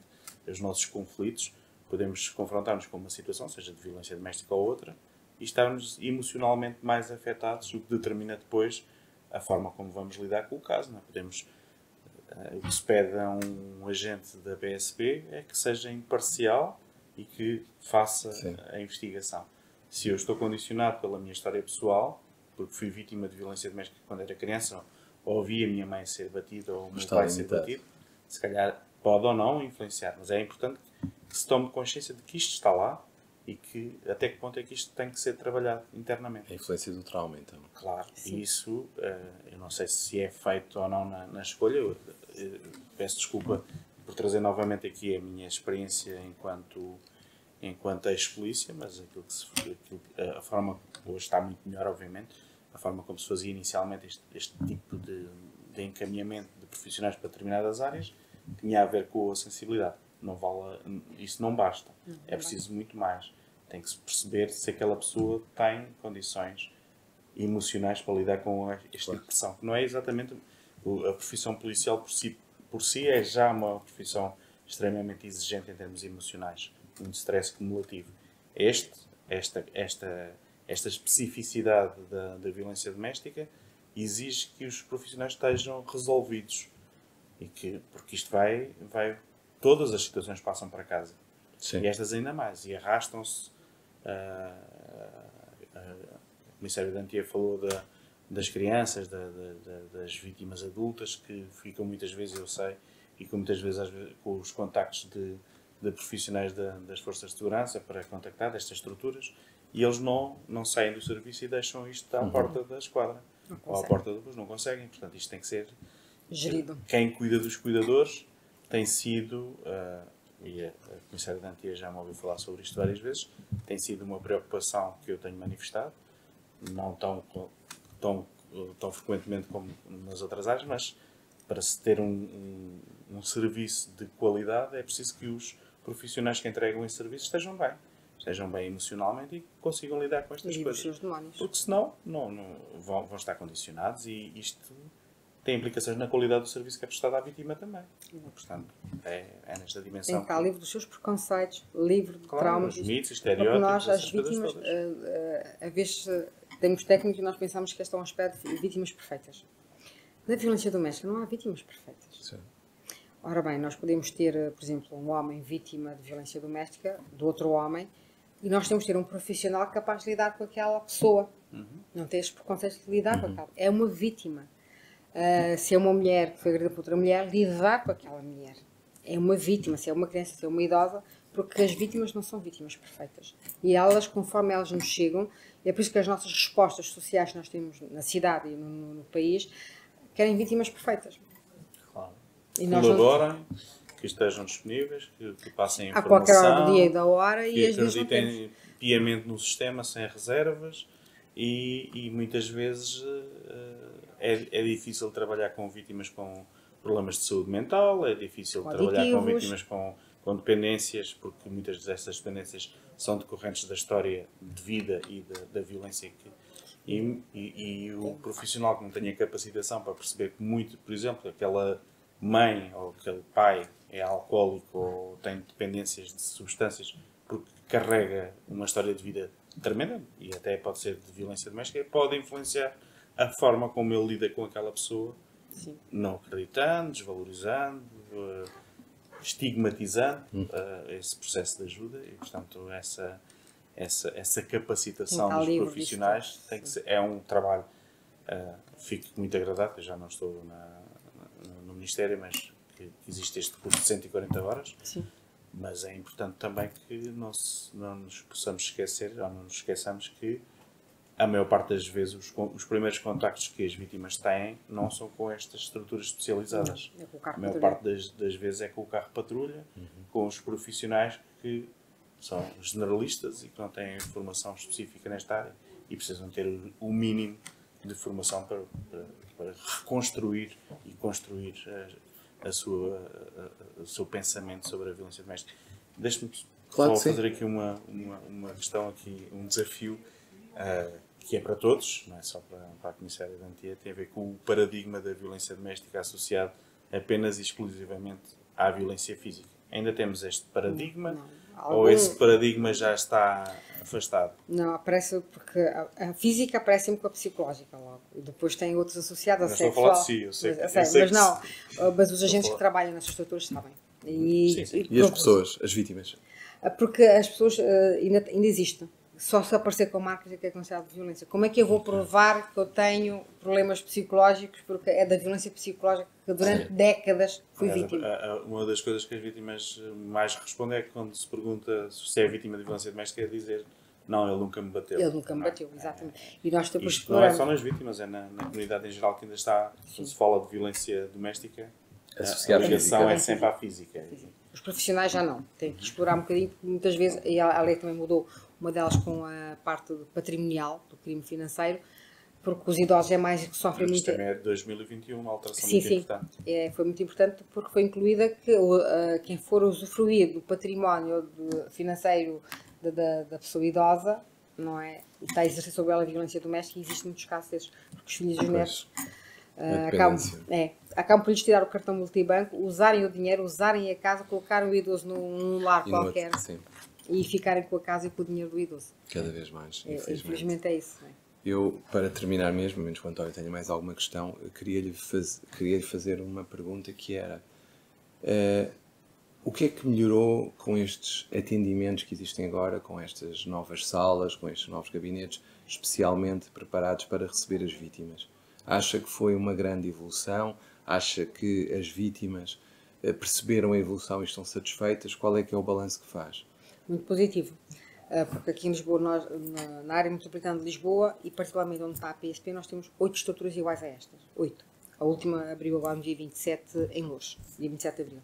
os nossos conflitos, podemos confrontar-nos com uma situação, seja de violência doméstica ou outra, e estarmos emocionalmente mais afetados, o que determina depois a forma como vamos lidar com o caso. Não é? O que se pede a um agente da PSP é que seja imparcial e que faça a investigação. Se eu estou condicionado pela minha história pessoal, porque fui vítima de violência doméstica quando era criança, ou vi a minha mãe ser batida ou o meu pai ser batido, se calhar pode ou não influenciar, mas é importante que se tome consciência de que isto está lá e que até que ponto é que isto tem que ser trabalhado internamente. A influência do trauma, então. Claro, e isso, eu não sei se é feito ou não na escolha, eu peço desculpa por trazer novamente aqui a minha experiência enquanto ex-polícia, mas a forma, hoje está muito melhor, obviamente, a forma como se fazia inicialmente este tipo de encaminhamento de profissionais para determinadas áreas tinha a ver com a sensibilidade. Isso não basta. É preciso muito mais. Tem que se perceber se aquela pessoa tem condições emocionais para lidar com este tipo de pressão. Que não é exatamente a profissão policial por si é já uma profissão extremamente exigente em termos emocionais. Muito stress cumulativo. Esta especificidade da violência doméstica exige que os profissionais estejam resolvidos. Porque isto todas as situações passam para casa. Sim. E estas ainda mais. E arrastam-se. O Comissário da Antia falou das crianças, das vítimas adultas, que ficam muitas vezes, eu sei, e com muitas vezes com os contactos de profissionais das forças de segurança para contactar destas estruturas, e eles não saem do serviço e deixam isto à porta da esquadra. Ou à porta depois, não conseguem. Portanto, isto tem que ser gerido. Quem cuida dos cuidadores tem sido, e a Comissária da Antia já me ouviu falar sobre isto várias vezes, tem sido uma preocupação que eu tenho manifestado, não tão frequentemente como nas outras áreas, mas para se ter um serviço de qualidade é preciso que os profissionais que entregam esse serviço estejam bem emocionalmente e consigam lidar com estas coisas. Os demónios. Porque senão não vão estar condicionados e isto tem implicações na qualidade do serviço que é prestado à vítima também. Portanto, é nesta dimensão. Tem que estar livre dos seus preconceitos, livre de traumas. Os mitos, estereótipos. Nós, as vítimas, às vezes temos técnicos e nós pensamos que este é um aspecto de vítimas perfeitas. Na violência doméstica não há vítimas perfeitas. Sim. Ora bem, nós podemos ter, por exemplo, um homem vítima de violência doméstica, do outro homem, e nós temos que ter um profissional capaz de lidar com aquela pessoa. Não ter estes preconceitos de lidar com aquela. É uma vítima. Se é uma mulher que foi agredida por outra mulher, lidar com aquela mulher. É uma vítima, se é uma criança, se é uma idosa, porque as vítimas não são vítimas perfeitas. E elas, conforme elas nos chegam, é por isso que as nossas respostas sociais que nós temos na cidade e no país, querem vítimas perfeitas. Claro. E colaborem, que estejam disponíveis, que passem informação. A qualquer hora do dia e da hora, e às vezes não acreditem piamente no sistema, sem reservas, e muitas vezes é difícil trabalhar com vítimas com problemas de saúde mental, é difícil trabalhar com vítimas com dependências, porque muitas dessas dependências são decorrentes da história de vida e da violência e o profissional que não tenha capacitação para perceber que muito, por exemplo, aquela mãe ou aquele pai é alcoólico ou tem dependências de substâncias porque carrega uma história de vida tremenda e até pode ser de violência doméstica, pode influenciar a forma como ele lida com aquela pessoa. Sim. Não acreditando, desvalorizando, estigmatizando esse processo de ajuda e, portanto, essa capacitação dos profissionais tem que ser, é um trabalho. Fico muito agradado, eu já não estou no Ministério, mas que existe este curso de 140 horas. Sim. Mas é importante também que não nos possamos esquecer, ou não nos esqueçamos que a maior parte das vezes os primeiros contactos que as vítimas têm não são com estas estruturas especializadas. Não, é com o carro a maior patrulha. parte das vezes é com o carro patrulha, com os profissionais que são generalistas e que não têm formação específica nesta área e precisam ter o mínimo de formação para reconstruir e construir o seu pensamento sobre a violência doméstica. Deixe-me Claro, só fazer aqui uma questão, aqui, um desafio que é para todos, não é só para a Comissária da Antia, tem a ver com o paradigma da violência doméstica associado apenas e exclusivamente à violência física. Ainda temos este paradigma? Não. Ou esse paradigma já está afastado? Não, aparece porque a física aparece sempre com a psicológica logo. E depois tem outros associados a Estou a sexual. falar de si, eu sei Mas não, mas os agentes que trabalham nessas estruturas sabem. Sim. E as pessoas, as vítimas? Porque as pessoas ainda existem. Só se aparecer com marcas é que é considerado de violência. Como é que eu vou provar que eu tenho problemas psicológicos porque é da violência psicológica que durante décadas fui vítima? Uma das coisas que as vítimas mais respondem é que quando se pergunta se é vítima de violência doméstica é dizer não, ele nunca me bateu. Ele nunca me bateu, exatamente. E nós depois Isto não é só nas vítimas, é na comunidade em geral que ainda está, quando se fala de violência doméstica, a ligação é sempre à física. Os profissionais já não. Tem que explorar um bocadinho, porque muitas vezes, e a lei também mudou, uma delas com a parte patrimonial, do crime financeiro, porque os idosos é mais que sofrem muito. Isto também é de 2021, uma alteração Sim, muito sim. importante. Foi muito importante porque foi incluída que quem for usufruir do património financeiro da pessoa idosa, não é? E está a exercer sobre ela a violência doméstica, e existe muitos casos desses, porque os filhos e os netos acabam por lhes tirar o cartão multibanco, usarem o dinheiro, usarem a casa, colocarem o idoso num lar qualquer e ficarem com a casa e com o dinheiro do idoso. Cada vez mais, infelizmente é isso. Não é? Eu, para terminar mesmo, menos que o António tenha mais alguma questão, queria-lhe fazer uma pergunta que era o que é que melhorou com estes atendimentos que existem agora, com estas novas salas, com estes novos gabinetes, especialmente preparados para receber as vítimas? Acha que foi uma grande evolução? Acha que as vítimas perceberam a evolução e estão satisfeitas? Qual é que é o balanço que faz? Muito positivo. Porque aqui em Lisboa, nós, na área metropolitana de Lisboa, e particularmente onde está a PSP, nós temos 8 estruturas iguais a estas. 8. A última abriu agora no dia 27 em Loures, dia 27 de abril.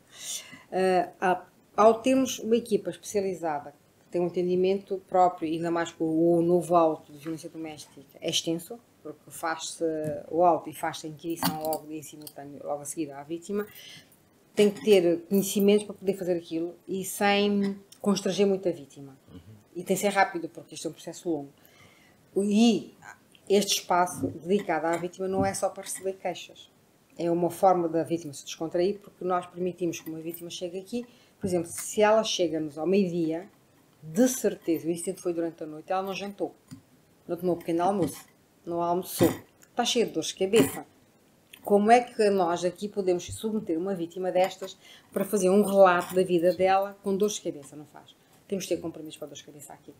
Ao termos uma equipa especializada, que tem um entendimento próprio, e ainda mais com o novo auto de violência doméstica, é extenso, porque faz-se o auto e faz-se a inquirição logo em simultâneo, logo a seguir à vítima, tem que ter conhecimentos para poder fazer aquilo e sem constranger muito a vítima. E tem que ser rápido, porque isto é um processo longo. E este espaço dedicado à vítima não é só para receber queixas. É uma forma da vítima se descontrair, porque nós permitimos que uma vítima chegue aqui. Por exemplo, se ela chega-nos ao meio-dia, de certeza, o incidente foi durante a noite, ela não jantou. Não tomou um pequeno almoço. Não almoçou. Está cheia de dores de cabeça. Como é que nós aqui podemos submeter uma vítima destas para fazer um relato da vida dela com dores de cabeça? Não faz. Temos que ter compromisso para dores de cabeça aqui.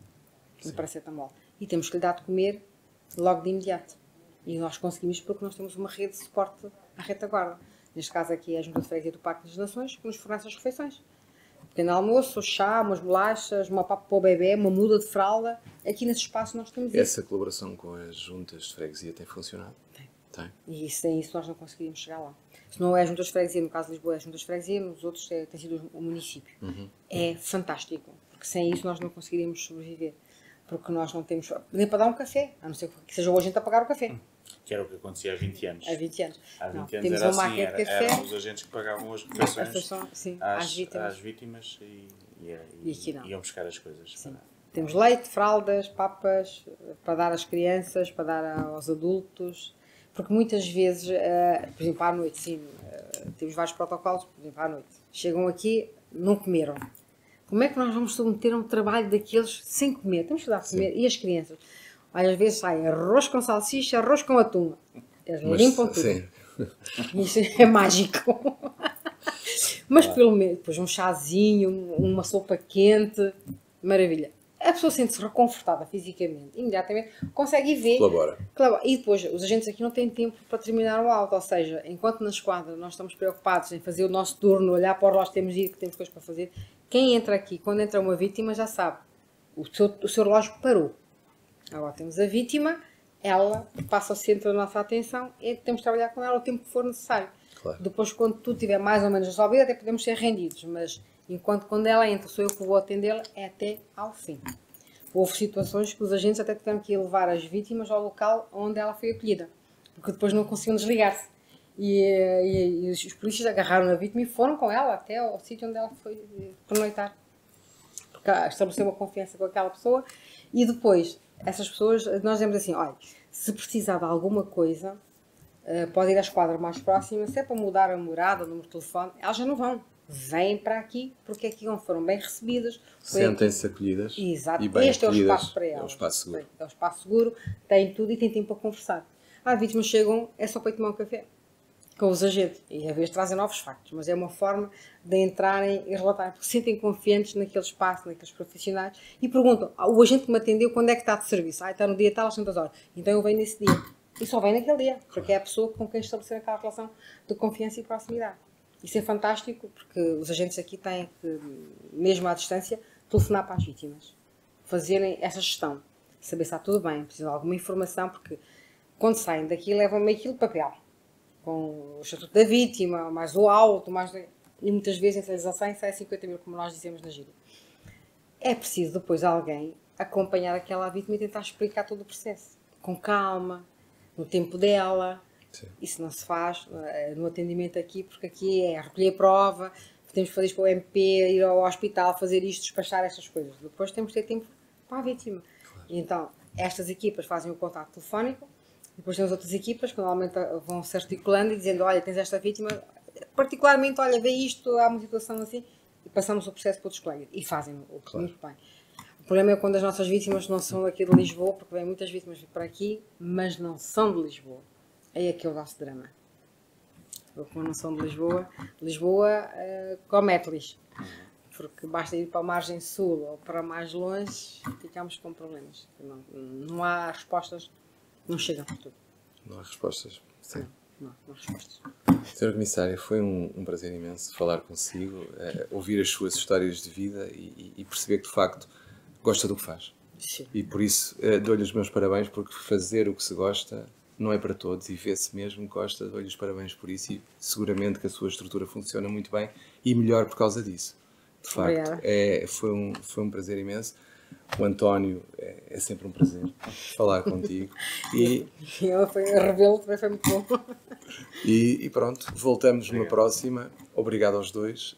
No paracetamol. E temos que lhe dar de comer logo de imediato. E nós conseguimos porque nós temos uma rede de suporte à retaguarda. Neste caso aqui é a Junta de Freguesia do Parque das Nações, que nos fornece as refeições. Pequeno almoço, chá, umas bolachas, uma papa para o bebê, uma muda de fralda. Aqui nesse espaço nós temos isso. Essa colaboração com as juntas de freguesia tem funcionado? Tem. E sem isso nós não conseguiríamos chegar lá. Se não é as juntas de freguesia, no caso de Lisboa é as juntas de freguesia, nos outros tem sido o município. É fantástico, porque sem isso nós não conseguiríamos sobreviver. Porque nós não temos nem para dar um café, a não ser que seja o agente a pagar o café. Que era o que acontecia há 20 anos. Há 20 anos. Há 20 não, anos temos era uma assim, máquina de café. eram os agentes que pagavam as refeições às vítimas e iam buscar as coisas. Sim. Temos leite, fraldas, papas, para dar às crianças, para dar aos adultos, porque muitas vezes, por exemplo, à noite, sim, temos vários protocolos, por exemplo, à noite, chegam aqui, não comeram. Como é que nós vamos submeter a um trabalho daqueles sem comer? Temos que dar a comer. E as crianças? Às vezes sai arroz com salsicha, arroz com atum. Eles limpam tudo. Sim. Isso é mágico. Mas pelo menos, depois um chazinho, uma sopa quente, maravilha. a pessoa sente-se reconfortada fisicamente, imediatamente consegue ir ver. Colabora. E depois, os agentes aqui não têm tempo para terminar o auto, ou seja, enquanto na esquadra nós estamos preocupados em fazer o nosso turno, olhar para o relógio, temos de ir, que temos coisas para fazer, quem entra aqui, quando entra uma vítima, já sabe, o seu relógio parou. Agora temos a vítima, ela passa ao centro da nossa atenção e temos de trabalhar com ela o tempo que for necessário. Claro. Depois, quando tudo estiver mais ou menos resolvido, até podemos ser rendidos, mas enquanto quando ela entra, sou eu que vou atendê-la, é até ao fim. Houve situações que os agentes até tiveram que ir levar as vítimas ao local onde ela foi acolhida, porque depois não conseguiam desligar-se. E os polícias agarraram a vítima e foram com ela até ao sítio onde ela foi pernoitar. Porque estabeleceu uma confiança com aquela pessoa e depois, essas pessoas, nós dizemos assim, olha, se precisar de alguma coisa, pode ir à esquadra mais próxima, se é para mudar a morada, o número de telefone, elas já não vão. Vêm para aqui, porque aqui foram bem recebidas. Sentem-se acolhidas. Exato. E bem Este acolhidas. é o espaço para elas. É o espaço seguro. É o espaço seguro, têm tudo e têm tempo para conversar. As vítimas chegam, é só para ir tomar um café com os agentes. E às vezes trazem novos factos, mas é uma forma de entrarem e relatarem, porque se sentem confiantes naquele espaço, naqueles profissionais, e perguntam, o agente que me atendeu, quando é que está de serviço? Está no dia tal, às tantas horas. Então eu venho nesse dia. E só vem naquele dia, porque é a pessoa com quem estabelecer aquela relação de confiança e proximidade. Isso é fantástico, porque os agentes aqui têm que, mesmo à distância, telefonar para as vítimas. Fazerem essa gestão. Saber se está tudo bem, precisam de alguma informação, porque quando saem daqui levam meio quilo de papel. Com o estatuto da vítima, mais o auto, e muitas vezes entre eles a 100 sai 50 mil, como nós dizemos na gíria. É preciso depois alguém acompanhar aquela vítima e tentar explicar todo o processo. Com calma, no tempo dela. Sim. Isso não se faz no atendimento aqui, porque aqui é recolher prova, temos que fazer isto para o MP, ir ao hospital, fazer isto, despachar estas coisas. Depois temos que ter tempo para a vítima. Claro. E então, estas equipas fazem o contato telefónico, depois temos outras equipas que normalmente vão se articulando e dizendo, olha, tens esta vítima, particularmente, olha, vê isto, há uma situação assim, e passamos o processo para outros colegas. E fazem claro. Muito bem. O problema é quando as nossas vítimas não são aqui de Lisboa, porque vêm muitas vítimas para aqui, mas não são de Lisboa. É aqui o nosso drama. Como não são de Lisboa, comete-lhes. Porque basta ir para a margem sul ou para mais longe, ficamos com problemas. Não há respostas, não chegam por tudo. Não há respostas. Sim. Não há respostas. Sra. Comissária, foi um prazer imenso falar consigo, ouvir as suas histórias de vida e perceber que de facto gosta do que faz. Sim. E por isso dou-lhe os meus parabéns, porque fazer o que se gosta não é para todos e vê-se mesmo que gosta. Dou-lhe os parabéns por isso e seguramente que a sua estrutura funciona muito bem e melhor por causa disso. De facto, foi um prazer imenso. O António, é sempre um prazer falar contigo. E revê-lo também foi muito bom. E pronto, voltamos numa próxima. Obrigado aos dois.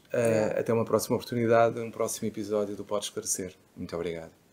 Até uma próxima oportunidade, um próximo episódio do Pode Esclarecer. Muito obrigado.